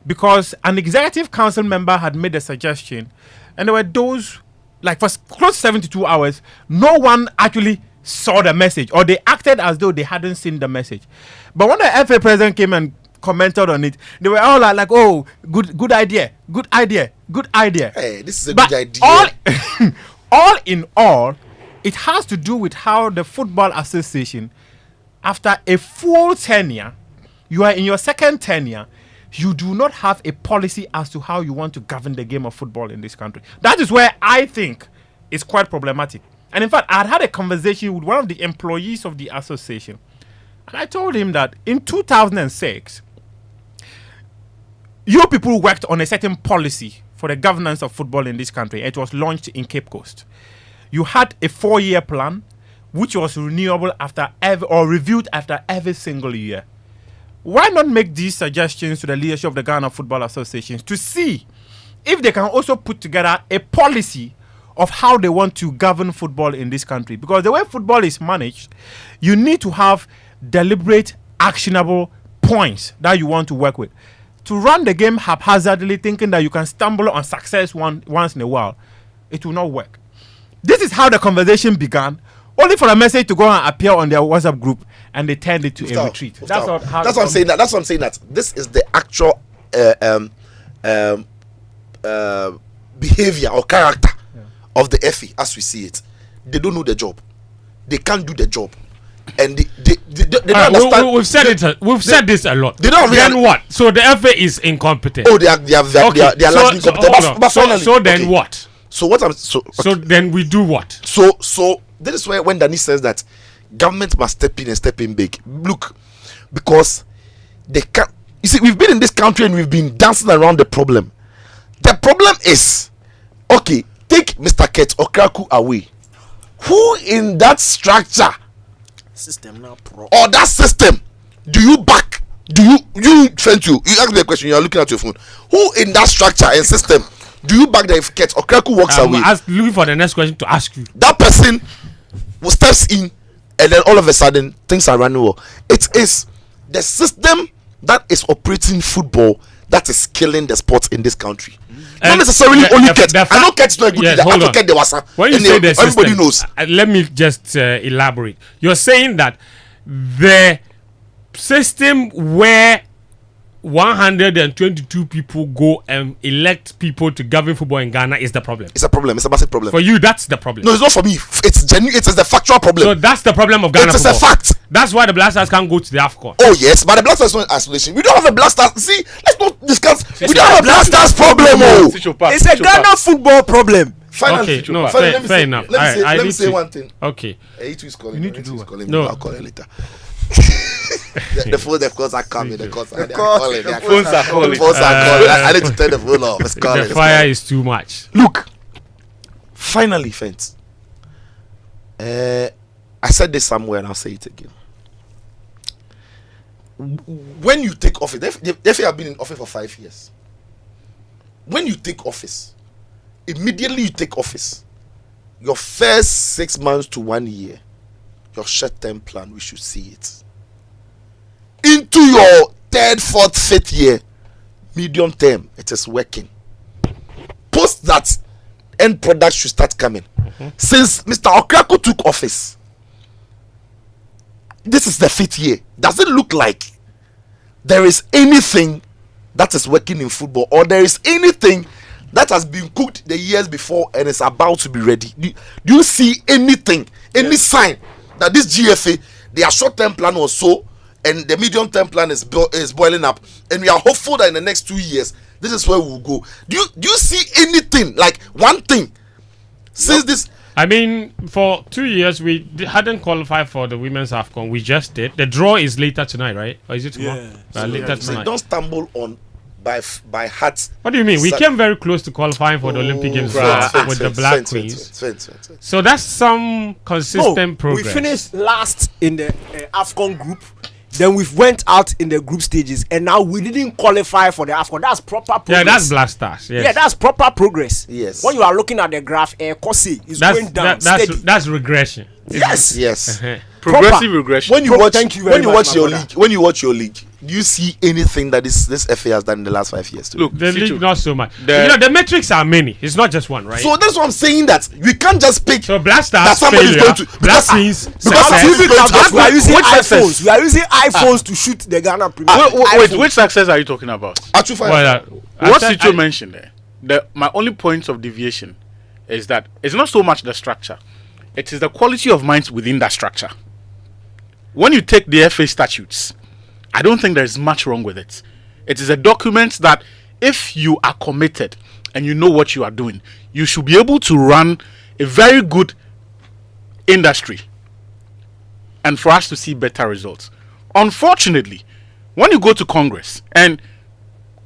because an executive council member had made a suggestion, and there were those, like for close to 72 hours, no one actually saw the message, or they acted as though they hadn't seen the message. But when the FA president came and commented on it, they were all like, oh, good idea. Hey, this is a But good idea. all in all, it has to do with how the Football Association, after a full tenure, you are in your second tenure, you do not have a policy as to how you want to govern the game of football in this country. That is where I think it's quite problematic. And in fact, I had a conversation with one of the employees of the association, And I told him that in 2006, you people worked on a certain policy for the governance of football in this country. It was launched in Cape Coast. You had a 4-year plan, which was renewable reviewed after every single year. Why not make these suggestions to the leadership of the Ghana Football Association to see if they can also put together a policy of how they want to govern football in this country? Because the way football is managed, you need to have deliberate, actionable points that you want to work with. To run the game haphazardly, thinking that you can stumble on success once in a while, it will not work. This is how the conversation began, only for a message to go and appear on their WhatsApp group, and they turned it to a retreat. That's what I'm saying. That's what I'm saying. That this is the actual behavior or character of the FA as we see it. They don't know the job. They can't do the job, and they don't understand. We've said it. We've said this a lot. They don't. Then what? So the FA is incompetent. Oh, they are largely incompetent. So then what? So what I'm so then we do what? So this is where when Danny says that government must step in and step in big. Look, because they can't. You see, we've been in this country and we've been dancing around the problem. The problem is, okay, take Mr. Kurt Okraku away. Who in that structure System now, pro. or that system do you back? Do you trying to you ask me a question? You are looking at your phone. Who in that structure and system do you back that if Kurt Okraku walks away? Looking for the next question to ask you. That person will steps in, and then all of a sudden things are running well. It is the system that is operating football that is killing the sport in this country. Not necessarily only Kurt. I know Kurt is not a good leader. I know Kurt Dewasa. When you say the everybody system, knows. Let me just elaborate. You're saying that the system where 122 people go and elect people to govern football in Ghana is the problem. It's a problem. It's a massive problem. For you, that's the problem. No, it's not for me. It's genuine. It is the factual problem. So that's the problem of Ghana It is football. a fact. That's why the Black Stars can't go to the AFCON. Oh yes, but the Black Stars is not in isolation. We don't have a Black Stars. See, let's not discuss. We don't have a Black Stars problem. Oh, It's a Ghana football problem. finally, Okay, no, finally, fair enough. Let me say one thing. Okay. It is calling. You need to do what? No. I'll call it later. The phone, of course, are coming. The calls are calling. The phones are calling. phones are calling. I need to turn the phone off. It's calling. The fire is too much. Look, finally, friends. I said this somewhere and I'll say it again. When you take office, they have been in office for 5 years. When you take office, immediately you take office, your first 6 months to 1 year, your short-term plan, we should see it. Into your 3rd, 4th, 5th year, medium term, it is working. Post that, end product should start coming. Since Mr. Okraku took office, this is the 5th year. Does it look like there is anything that is working in football, or there is anything that has been cooked the years before and is about to be ready? Do you see anything, any sign that this GFA, their short-term plan was so, and the medium-term plan is boiling up, and we are hopeful that in the next 2 years, this is where we will go? Do you see anything, like one thing, since this? I mean, for 2 years, we hadn't qualified for the women's AFCON. We just did. The draw is later tonight, right? Or is it tomorrow? Later tonight. Don't stumble on by heart. What do you mean? We came very close to qualifying for the Olympic Games with the Black Queens. So that's some consistent progress. We finished last in the AFCON group. Then we went out in the group stages, and now we didn't qualify for the AFCON. That's proper progress. Yeah, that's Black Stars. Yes. Yeah, that's proper progress. Yes. When you are looking at the graph, Kosi is going down. That's regression. Yes. Progressive regression. When you watch your league, do you see anything that this FA has done in the last 5 years too? Look, the league not so much. The metrics are many. It's not just one, right? So that's what I'm saying, that we can't just pick. So Black Stars that somebody's failure, going to Black Queens we are using iPhones. We are using iPhones to shoot the Ghana Premier. Wait, which success are you talking about? What Sito mentioned there? My only point of deviation is that it's not so much the structure; it is the quality of minds within that structure. When you take the FA statutes, I don't think there's much wrong with it. It is a document that, if you are committed and you know what you are doing, you should be able to run a very good industry and for us to see better results. Unfortunately, when you go to Congress, and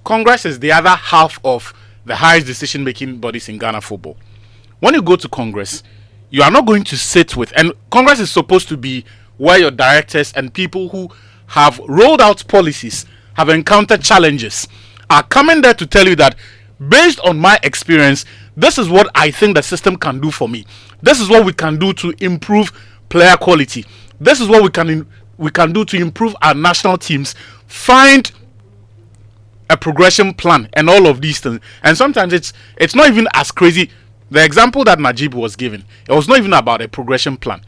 Congress is the other half of the highest decision-making bodies in Ghana football. When you go to Congress, you are not going to sit with, and Congress is supposed to be where your directors and people who have rolled out policies, have encountered challenges, are coming there to tell you that, based on my experience, this is what I think the system can do for me. This is what we can do to improve player quality. This is what we can do to improve our national teams. Find a progression plan and all of these things. And sometimes it's not even as crazy. The example that Najeeb was given, it was not even about a progression plan.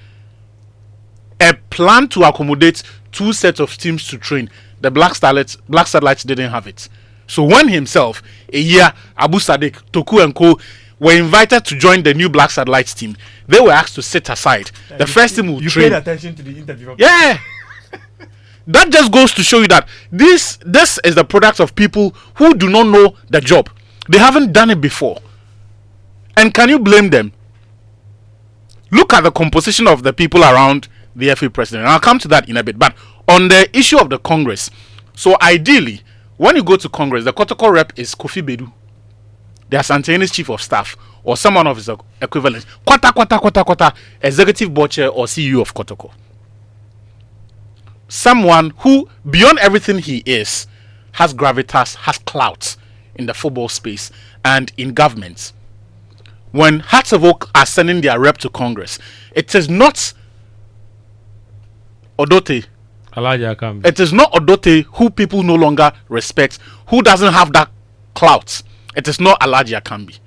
A plan to accommodate 2 sets of teams to train. The Black Satellites didn't have it. So when himself, a year, Abu Sadiq, Toku and Co. were invited to join the new Black Satellites team, they were asked to sit aside. The first team will train. You paid attention to the interview. Yeah. That just goes to show you that this is the product of people who do not know the job. They haven't done it before. And can you blame them? Look at the composition of the people around the FA president. And I'll come to that in a bit. But on the issue of the Congress, so ideally, when you go to Congress, the Kotoko rep is Kofi Bedu, the Asantehene chief of staff, or someone of his equivalent. Kwata, executive board chair or CEO of Kotoko. Someone who, beyond everything he is, has gravitas, has clout in the football space and in government. When Hearts of Oak are sending their rep to Congress, it is not Odote. It is not Odote who people no longer respect, who doesn't have that clout. It is not Alhaji Akambi.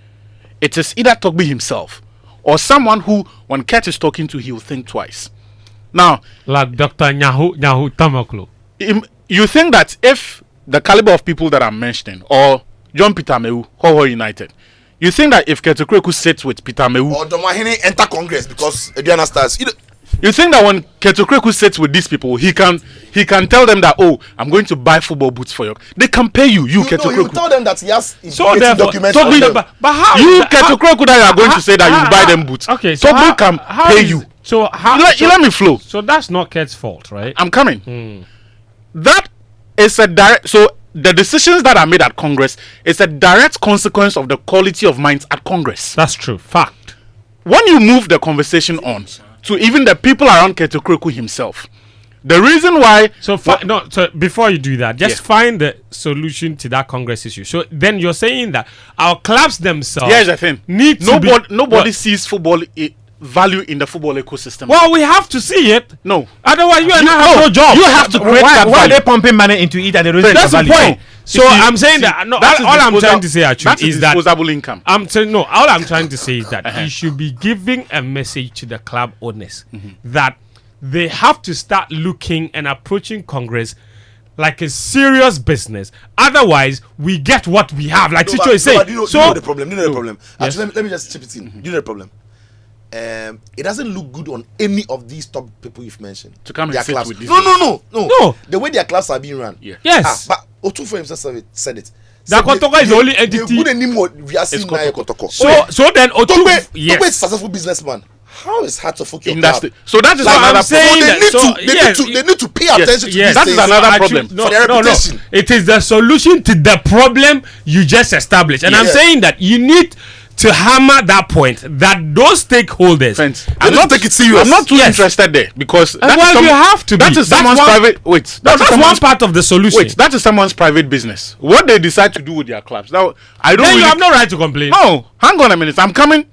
It is either Togbi himself or someone who, when Kurt is talking to, he will think twice. Now, like Dr. Nyahu Tamaklo. You think that if the caliber of people that I'm mentioning, or John Peter Mewu, Hoho United, you think that if Kurt Okraku sits with Peter Mewu, or Domahini enter Congress because Adriana stars, you think that when Kurt Okraku sits with these people, he can tell them that, oh, I'm going to buy football boots for you. They can pay you, Kurt Okraku. You tell them that he has documents. But how you Kurt Okraku that you are going to say that you buy them boots? Okay, so Togbi can pay you. So how? You let me flow. So that's not Kurt's fault, right? I'm coming. That is a direct. So the decisions that are made at Congress is a direct consequence of the quality of minds at Congress. That's true. Fact. When you move the conversation on to even the people around Kurt Okraku himself, the reason why. So before you do that, just find the solution to that Congress issue. So then you're saying that our clubs themselves. Here's the thing. Nobody sees football value in the football ecosystem. Well, we have to see it. No. Otherwise, you and I have no job. You have to create that value. Why are they pumping money into it and they don't That's the value? point. So I'm saying that all I'm trying to say actually is that disposable income. I'm saying all I'm trying to say is that you should be giving a message to the club owners that they have to start looking and approaching Congress like a serious business. Otherwise, we get what we have. Like Chicho is saying. You know the problem. Yes. Actually, let me just chip it in. You know the problem. It doesn't look good on any of these top people you've mentioned. To come and sit with this. No. The way their clubs are being run. Yeah. Yes. But Otu for himself said it. That Kotoko is the only entity. We are seeing Kotoko. So then Otu Togbe is a successful businessman. How is hard to fuck your club? So that is like another problem. They need to pay attention to this. That is another problem. For their reputation. No. It is the solution to the problem you just established. And I'm saying that you need to hammer that point that those stakeholders. I'm not take it serious. I'm not too interested there because you have to. That is someone's private. Wait, that's one part of the solution. Wait, that is someone's private business. What they decide to do with their clubs. Now, I don't. Then you have no right to complain. No, hang on a minute. I'm coming.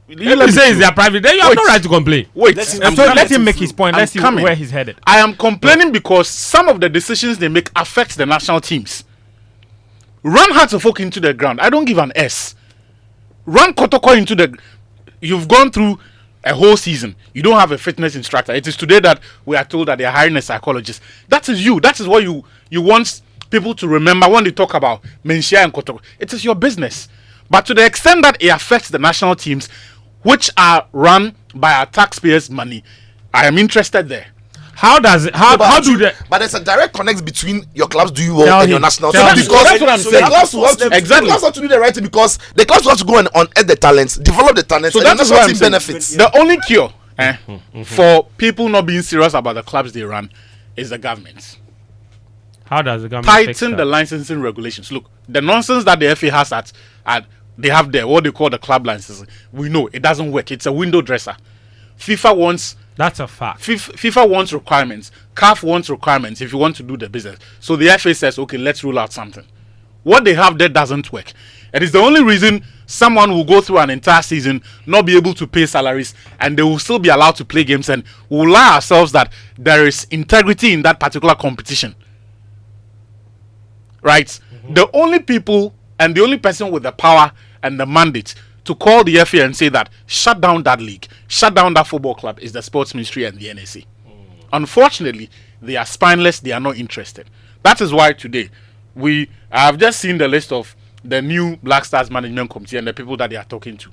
Let me say it's their private. Then you have no right to complain. Wait, let him make his point. Let's see where he's headed. I am complaining because some of the decisions they make affect the national teams. Run Hearts of Oak into the ground. I don't give an S. Run Kotoko into the. You've gone through a whole season. You don't have a fitness instructor. It is today that we are told that they are hiring a psychologist. That is you. That is what you want people to remember when they talk about Menshia and Kotoko. It is your business. But to the extent that it affects the national teams, which are run by our taxpayers' money, I am interested there. How does it? How do they? But there's a direct connect between your clubs doing well and your national team. That's what I'm saying. The clubs will have to exactly. The clubs have to do the right thing because the clubs will have to go and unearth the talents, develop the talents, so and that is what I'm saying. benefits. The only cure for people not being serious about the clubs they run is the government. How does the government tighten the licensing regulations? Look, the nonsense that the FA has at they have there, what they call the club licenses, we know it doesn't work. It's a window dresser. FIFA wants... That's a fact. FIFA wants requirements. CAF wants requirements if you want to do the business. So the FA says, okay, let's rule out something. What they have there doesn't work. It is the only reason someone will go through an entire season, not be able to pay salaries, and they will still be allowed to play games, and we'll lie ourselves that there is integrity in that particular competition. Right? Mm-hmm. The only people and the only person with the power and the mandate to call the FA and say that shut down that league, shut down that football club is the Sports Ministry and the NSA. Unfortunately, they are spineless, they are not interested. That is why today I have just seen the list of the new Black Stars Management Committee and the people that they are talking to.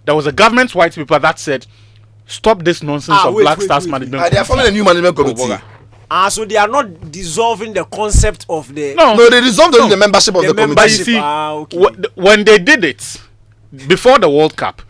There was a government white paper that said, stop this nonsense of Black Stars Management Committee. They are forming a new management committee. So they are not dissolving the concept of the... No, they dissolved the membership of the committee. But you see, when they did it, before the World Cup,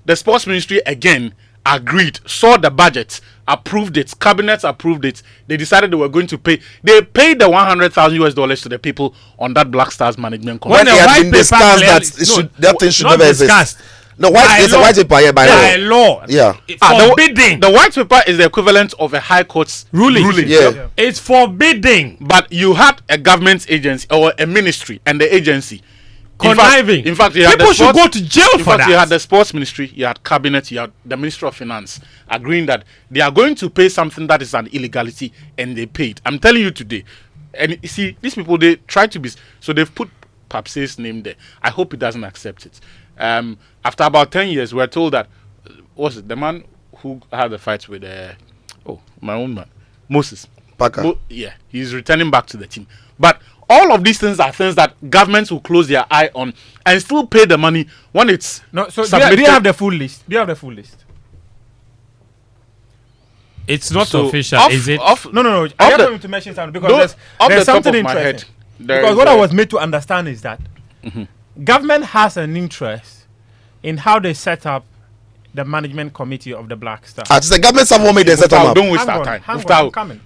the Sports Ministry again agreed, saw the budget, approved it, cabinet approved it. They decided they were going to pay. They paid the $100,000 to the people on that Black Stars Management Committee. When it had been discussed that thing should never exist. No, it's a white paper by law. Yeah. Forbidding. The white paper is the equivalent of a high court's ruling. Yeah. It's forbidding. But you had a government agency or a ministry and the agency conniving. In fact, people should go to jail for that. You had the Sports Ministry, you had Cabinet, you had the Ministry of Finance agreeing that they are going to pay something that is an illegality, and they paid. I'm telling you today. And you see, these people, they try to be... So they've put Papse's name there. I hope he doesn't accept it. After about 10 years, we're told that... what's it? The man who had the fight with... my own man. Moses. Parker. He's returning back to the team. But... all of these things are things that governments will close their eye on and still pay the money when it's do you have the full list? It's not official, is it? No. I am going to mention something because there's something interesting. Because what I was made to understand is that government has an interest in how they set up the management committee of the Black Stars. It's the government have made the setup. Don't waste our time.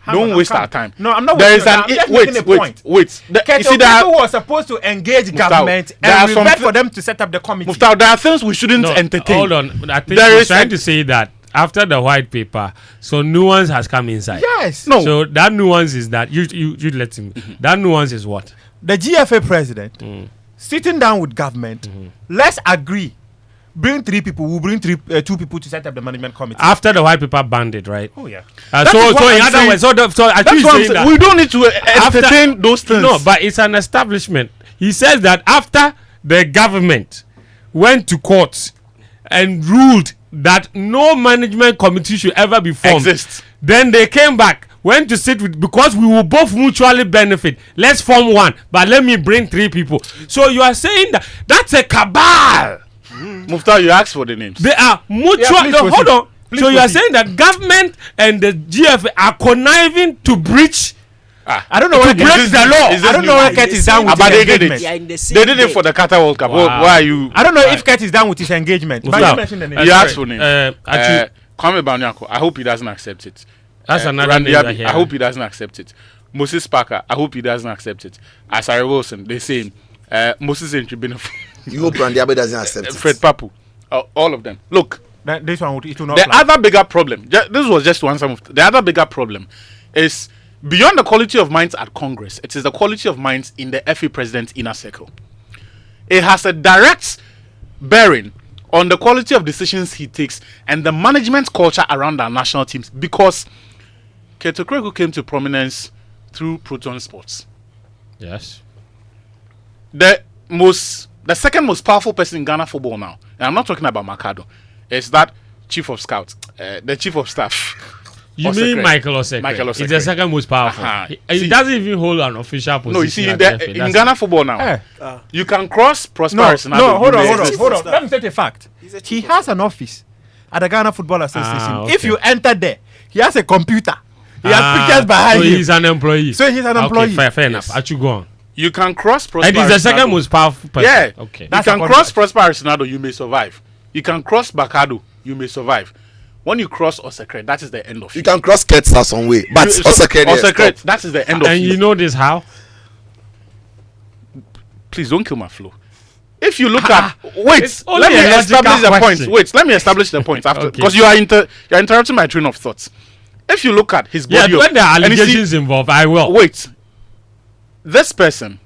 Don't waste our time. No, I'm not. There is an wait. You see that people were supposed to engage government and revert for them to set up the committee. There are things we shouldn't entertain. Hold on. I think he's trying to say that after the white paper, so nuance has come inside. Yes. No. So that nuance is that you let him. That nuance is what? The GFA president sitting down with government. Let's agree. Bring 3 people. We'll bring 2 people to set up the management committee. After the white paper banned it, right? Oh yeah. So in other words, we don't need to entertain those things. No, but it's an establishment. He says that after the government went to court and ruled that no management committee should ever be formed, then they came back, went to sit with, because we will both mutually benefit. Let's form one, but let me bring 3 people. So you are saying that that's a cabal. Muftar, you asked for the names. They are mutual. Hold on. So you are saying that government and the GFA are conniving to breach. I don't know where break the law. I don't know where Kurt is down with his engagement. They did it for the Qatar World Cup. Wow. Why are you? I don't know if Kurt is down with his engagement. But you mentioned the name. You asked for names. Kwame Banyako, I hope he doesn't accept it. That's another name right here. I hope he doesn't accept it. Moses Parker, I hope he doesn't accept it. Asari Wilson, they say Moses Entribino. You hope Randiabe doesn't accept it. Fred Papu, all of them. Look, this one it will not. The other bigger problem. This was just one some of the other bigger problem is beyond the quality of minds at Congress. It is the quality of minds in the FA president's inner circle. It has a direct bearing on the quality of decisions he takes and the management culture around our national teams, because Kurt Okraku came to prominence through Proton Sports. Yes. The second most powerful person in Ghana football now, and I'm not talking about Mercado, is that chief of scouts, the chief of staff. You mean Michael Osekwe? He's the second most powerful. He doesn't even hold an official position. No, you see, in Ghana football now, you can cross Prosperous. No, hold on. Let me state a fact. He has an office at the Ghana Football Association. Okay. If you enter there, he has a computer. He has pictures behind him. So he's an employee. Okay, fair enough. I should go on. You can cross Prosper. And he's the second most powerful person. Yeah. Okay. You can cross Prosper Arsenado, you may survive. You can cross Bacado, you may survive. when you cross Osekre, that is the end of you. You can cross Ketsa some way, but Osekre, that is the end of and you know this how? Please don't kill my flow. If you look at let me establish the point after, because you're interrupting my train of thoughts. If you look at his body, when there are allegations involved, I will wait. This person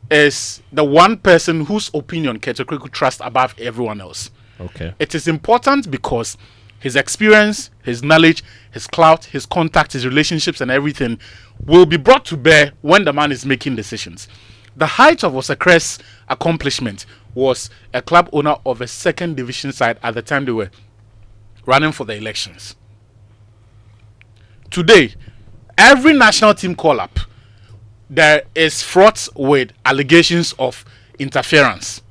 is the one person whose opinion Kurt Okraku trusts above everyone else. Okay. It is important because his experience, his knowledge, his clout, his contacts, his relationships, and everything will be brought to bear when the man is making decisions. The height of Osekre's accomplishment was a club owner of a second division side at the time they were running for the elections. Today, every national team call-up, there is fraught with allegations of interference.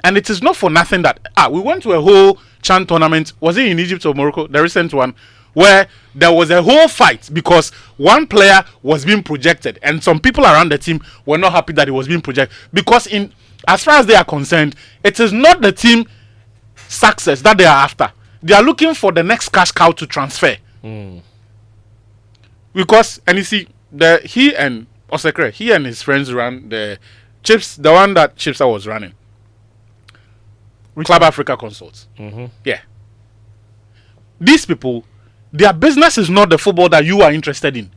And it is not for nothing that we went to a whole CHAN tournament. Was it in Egypt or Morocco? The recent one, where there was a whole fight because one player was being projected and some people around the team were not happy that he was being projected, because as far as they are concerned, it is not the team success that they are after. They are looking for the next cash cow to transfer. Because, and you see, he and Osekre, he and his friends ran the one that Chipsa was running. Club Africa Consults. Yeah. These people, their business is not the football that you are interested in.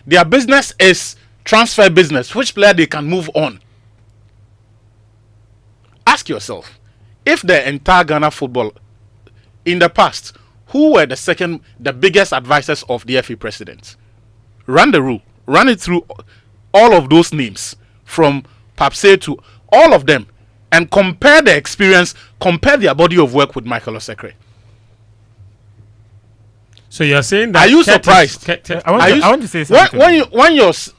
Their business is transfer business, which player they can move on. Ask yourself, if the entire Ghana football in the past, who were the biggest advisors of the FA president? Run it through all of those names, from Papse to all of them, and compare the experience, compare their body of work with Michael Osekre. So you're saying that? Are you surprised? I want to say something.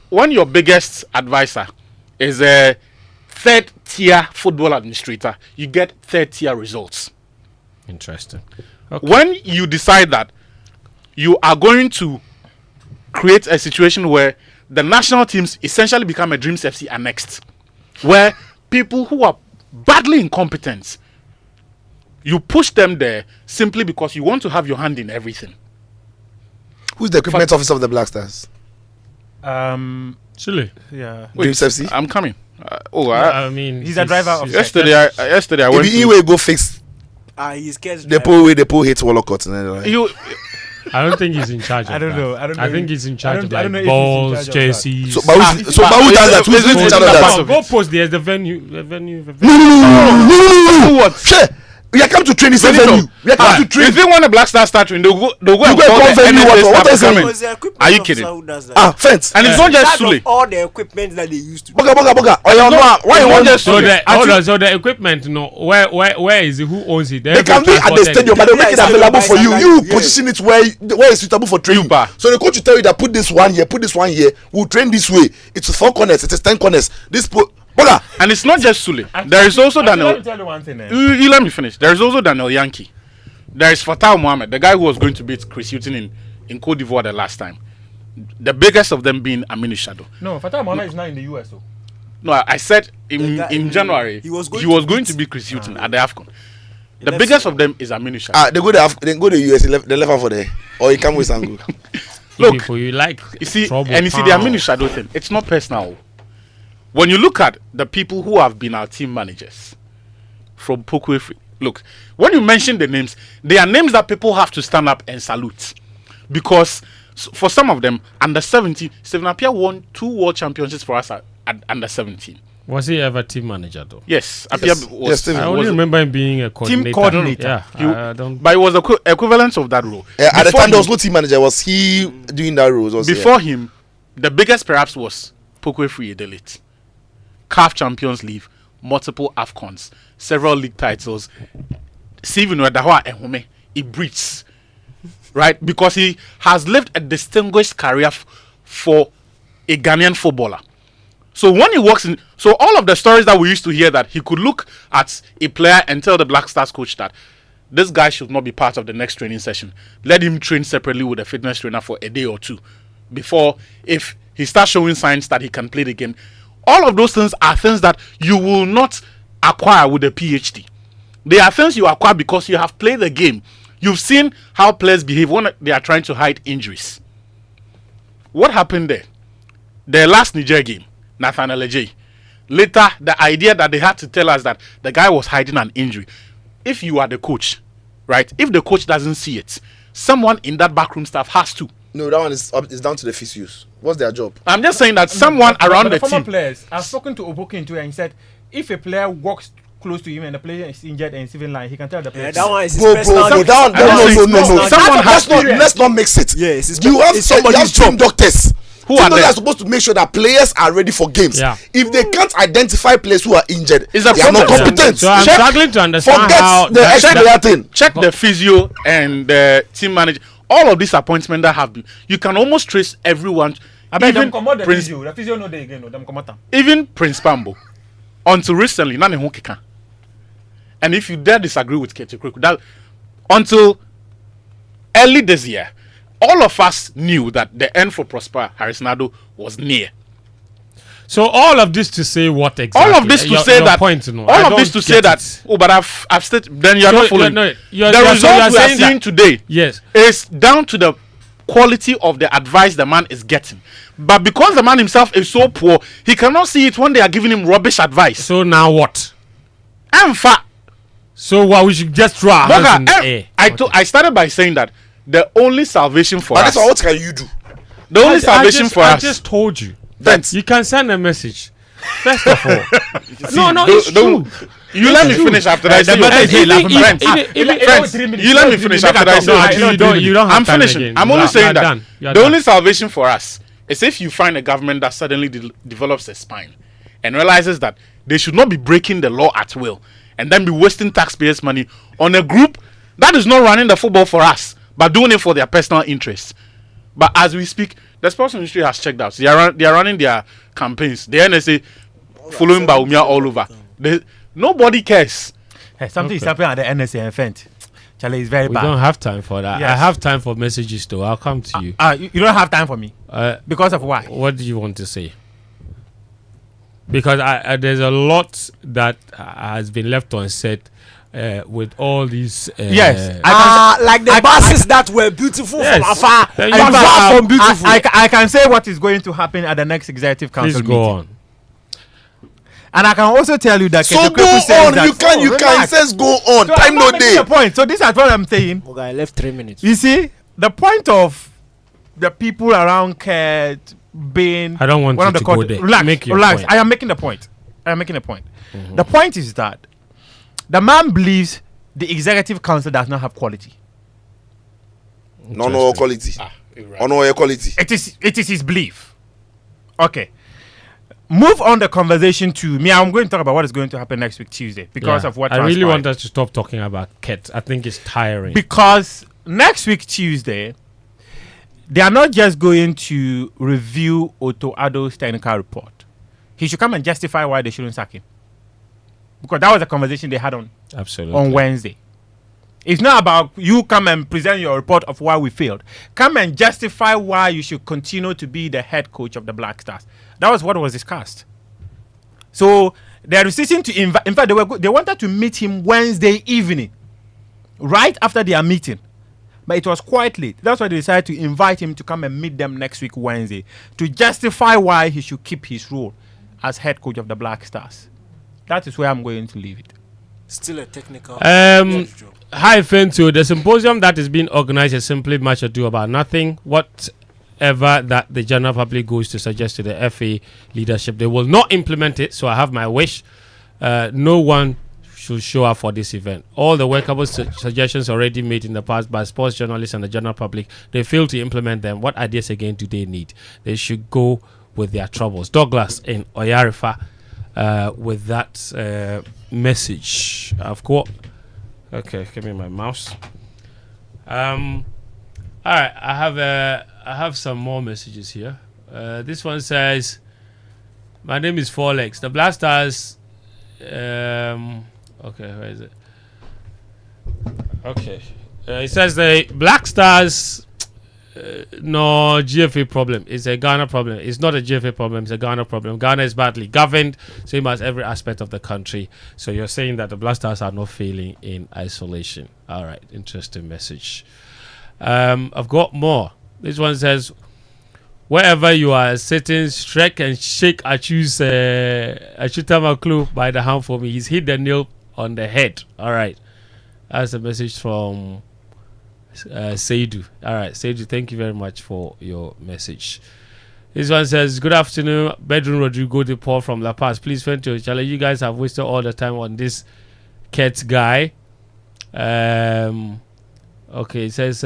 When your biggest advisor is a third-tier football administrator, you get third-tier results. Interesting. Okay. When you decide that you are going to create a situation where the national teams essentially become a Dreams FC annexed, where people who are badly incompetent, you push them there simply because you want to have your hand in everything. Who's the equipment officer of the Black Stars? Chile. Yeah. Wait, Dreams FC? I'm coming. I mean, he's a driver of yesterday I went if he go fix he's scared. the pole hits Wallacott. I don't think he's in charge of I don't know. I think he's in charge of I don't know like if he's in balls, charge of jerseys. So who does that? Who's in charge of that? Go post there's the venue. No. What? Share. We are come to training venue. We are come to train. If they want a Black Star start training, they'll go and go call the venue. What is NSS. Are you kidding? Fence. And it's not just Sule. All the equipment that they used to. Boga. Why you want just so the equipment, where is it? Who owns it? They can be at the stadium, but they make it available for you. You position it where it's suitable for training. So the coach will tell you that put this one here. We'll train this way. It's 4 corners. It is 10 corners. And it's not just Sule. There is also Daniel. Let me tell you one thing. You let me finish. There is also Daniel Yankee. There is Fatal Mohamed, the guy who was going to beat Chris Hughton in Cote d'Ivoire the last time. The biggest of them being Aminu Shado. No, Fatal Mohamed is not in the US though. No, I said in January he was going to beat Chris Hughton at the AFCON. The biggest of them is Aminu Shado. They go to the US. They left for there, or he come with Sangu. Look, you see the Aminu Shado thing. It's not personal. When you look at the people who have been our team managers from Pokwe, look, when you mention the names, they are names that people have to stand up and salute. Because for some of them, under 17, Stephen Appiah won 2 world championships for us at under 17. Was he ever team manager though? Yes, Appiah was. I only remember him being a coordinator. Team coordinator. Yeah, I don't. But it was the equivalent of that role. At the time, there was no team manager. Was he doing that role? Before him, the biggest perhaps was Pokwe Free Delete. CAF Champions League, multiple AFCONs, several league titles. Steven Wedahwa Ehome, he breathes, right? Because he has lived a distinguished career for a Ghanaian footballer. So when he walks in, so all of the stories that we used to hear that he could look at a player and tell the Black Stars coach that this guy should not be part of the next training session. Let him train separately with a fitness trainer for a day or two before, if he starts showing signs that he can play the game. All of those things are things that you will not acquire with a PhD. They are things you acquire because you have played the game. You've seen how players behave when they are trying to hide injuries. What happened there? The last Niger game, Nathaniel Ejay. Later, the idea that they had to tell us that the guy was hiding an injury. If you are the coach, right? If the coach doesn't see it, someone in that backroom staff has to. No, that one is down to the physios. What's their job? I'm just saying that someone around the former team. Players, I've spoken to Obokin too, and he said if a player walks close to him and the player is injured and is even lying, he can tell the player. Yeah, that one is his No, personal. no. Someone has to. Let's not mix it. Yes, it's you have somebody's team doctors. Who are they? Are supposed to make sure that players are ready for games. Yeah. If they can't identify players who are injured, Is that they are not problem? competent. So I'm struggling to understand Forget how the ex-player thing. Check the physio and the team manager. All of these appointments that have been, you can almost trace everyone. I bet them Even come out the Prince, physio. The physio no day again. No, them come out. even Prince Pambo, until recently, none of them. And if you dare disagree with Kurt Okraku, that until early this year, all of us knew that the end for Prosper Harrisonado was near. So all of this to say what exactly? All of this to say your that. point, you know, all I of this don't to say get that. it. Oh, but I've stated. Then you are So not following. the The result result we are saying seeing that- today Yes. is down to the quality of the advice the man is getting. But because the man himself is so poor, he cannot see it when they are giving him rubbish advice. So now what? In fact, So what, we should just throw our hands in the air? I started by saying that the only salvation for But us, that's what can you do? the only salvation for I us, just told you. That You can send a message. First of all. No, don't- it's don't- true. you let me finish after that. the message is laughing Friends, back. you let me finish after that. No, you don't have I'm time finishing. again. I'm only You are saying that done. You are the done. only salvation for us is if you find a government that suddenly develops a spine and realizes that they should not be breaking the law at will and then be wasting taxpayers' money on a group that is not running the football for us but doing it for their personal interests. But as we speak, the sports industry has checked out. They are running their campaigns. The NSA following Baumia all over. Nobody cares. Hey, something is happening at the NSA event. Charlie is very We bad. don't have time for that. I Yes. have time for messages though. I'll come to you. You don't have time for me because of why? What do you want to say? Because there's a lot that has been left unsaid with all these. Yes. Like the buses that were beautiful Yes. from afar. In And fact, far from beautiful. I can say what is going to happen at the next executive council Please go meeting. on. And I can also tell you that so Kurt go Okraku says on. that, You can. It relax. says go on. So Time I'm no not making day. the point. So this is what I'm saying. Okay, I left 3 minutes. You see, the point of the people around Kurt being I don't want one you of the to go court- there. Relax, Make your relax. point. I am making the point. The point is that the man believes the executive council does not have quality. No quality. Right. No quality. It is his belief. Okay. Move on the conversation to me. I'm going to talk about what is going to happen next week Tuesday because Yeah. of what I really transpired. want us to stop talking about Kurt. I think it's tiring. Because next week Tuesday, they are not just going to review Otto Addo's technical report. He should come and justify why they shouldn't sack him. Because that was the conversation they had on Absolutely. Wednesday. It's not about you come and present your report of why we failed. Come and justify why you should continue to be the head coach of the Black Stars. That was what was discussed. So they are resisting to invite. In fact, they wanted to meet him Wednesday evening, right after their meeting, but it was quite late. That's why they decided to invite him to come and meet them next week Wednesday to justify why he should keep his role as head coach of the Black Stars. That is where I'm going to leave it. Still a technical. Hi, Fento. The symposium that is being organized is simply much ado about nothing. Whatever that the general public goes to suggest to the FA leadership, they will not implement it. So I have my wish. No one should show up for this event. All the workable suggestions already made in the past by sports journalists and the general public, they fail to implement them. What ideas again do they need? They should go with their troubles. Douglas in Oyarifa with that message. I've got. Okay, give me my mouse. All right, I have some more messages here. This one says, "My name is Folex. The Black Stars." Okay, where is it? Okay, it says the Black Stars No, GFA problem. It's a Ghana problem. It's not a GFA problem. It's a Ghana problem. Ghana is badly governed, same as every aspect of the country. So you're saying that the Black Stars are not failing in isolation. All right, interesting message. I've got more. This one says, wherever you are sitting, strike and shake Achutama Clue by the hand for me. He's hit the nail on the head. All right. That's a message from Seidu. All right, Seidu, thank you very much for your message. This one says, good afternoon, Bedroom Rodrigo de Paul from La Paz. Please, Fento, Charlie, you guys have wasted all the time on this Kurt guy. Okay, it says,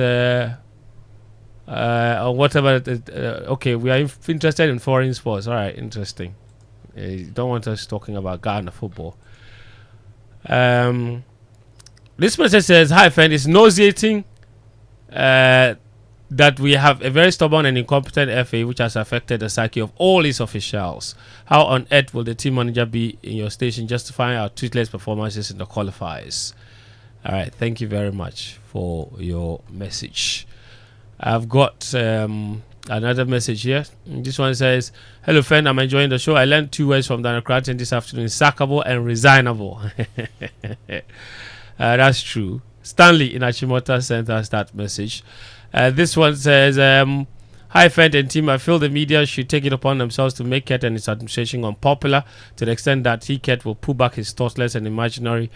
whatever. Okay, we are interested in foreign sports. All right, interesting. You don't want us talking about Ghana football. This message says, hi, friend, it's nauseating that we have a very stubborn and incompetent FA which has affected the psyche of all its officials. How on earth will the team manager be in your station justifying our toothless performances in the qualifiers? All right, thank you very much for your message. I've got another message here. This one says, hello friend, I'm enjoying the show. I learned 2 words from Daniel Cratton this afternoon: sackable and resignable. That's true. Stanley in Achimota sent us that message. This one says, hi friend and team, I feel the media should take it upon themselves to make Kurt and his administration unpopular to the extent that Kurt will pull back his thoughtless and imaginary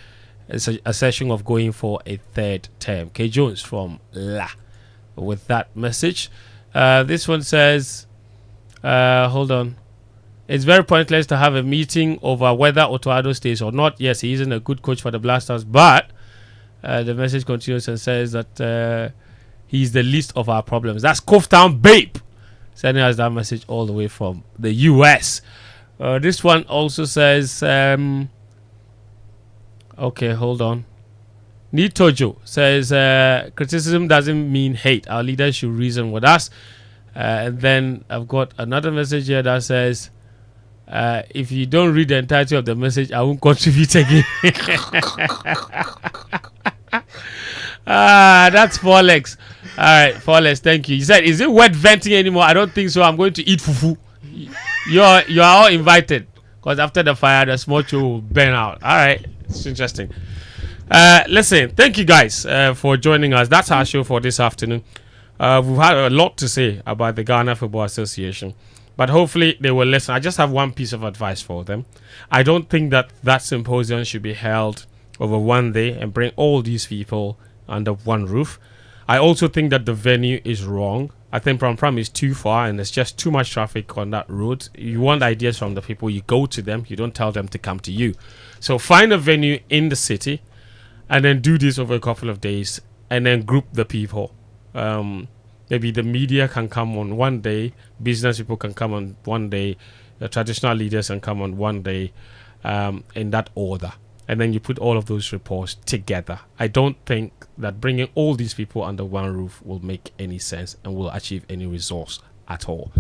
assertion of going for a 3rd term. K. Jones from La with that message. This one says, hold on. It's very pointless to have a meeting over whether Otoado stays or not. Yes, he isn't a good coach for the Blasters, but the message continues and says that he's the least of our problems. That's Covetown Babe sending us that message all the way from the US. This one also says, okay, hold on. Nitojo says, criticism doesn't mean hate. Our leaders should reason with us. And then I've got another message here that says, if you don't read the entirety of the message, I won't contribute again. That's Folex. All right, Folex, thank you. He said, is it wet venting anymore? I don't think so. I'm going to eat fufu. You are all invited, because after the fire, the small show will burn out. All right, it's interesting. Listen, thank you guys for joining us. That's our show for this afternoon. We've had a lot to say about the Ghana Football Association, but hopefully they will listen. I just have one piece of advice for them. I don't think that symposium should be held over one day and bring all these people under one roof. I also think that the venue is wrong. I think Pram is too far and there's just too much traffic on that road. You want ideas from the people, you go to them, you don't tell them to come to you. So find a venue in the city and then do this over a couple of days and then group the people. Maybe the media can come on one day, business people can come on one day, the traditional leaders can come on one day, in that order. And then you put all of those reports together. I don't think that bringing all these people under one roof will make any sense and will achieve any results at all.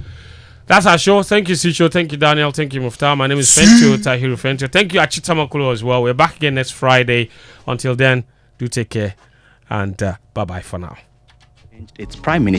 That's our show. Thank you, Sicho. Thank you, Daniel. Thank you, Muftar. My name is Fentio Tahiru Fentio. Thank you, Achitamakulu, as well. We're back again next Friday. Until then, do take care and bye-bye for now. Its Prime Minister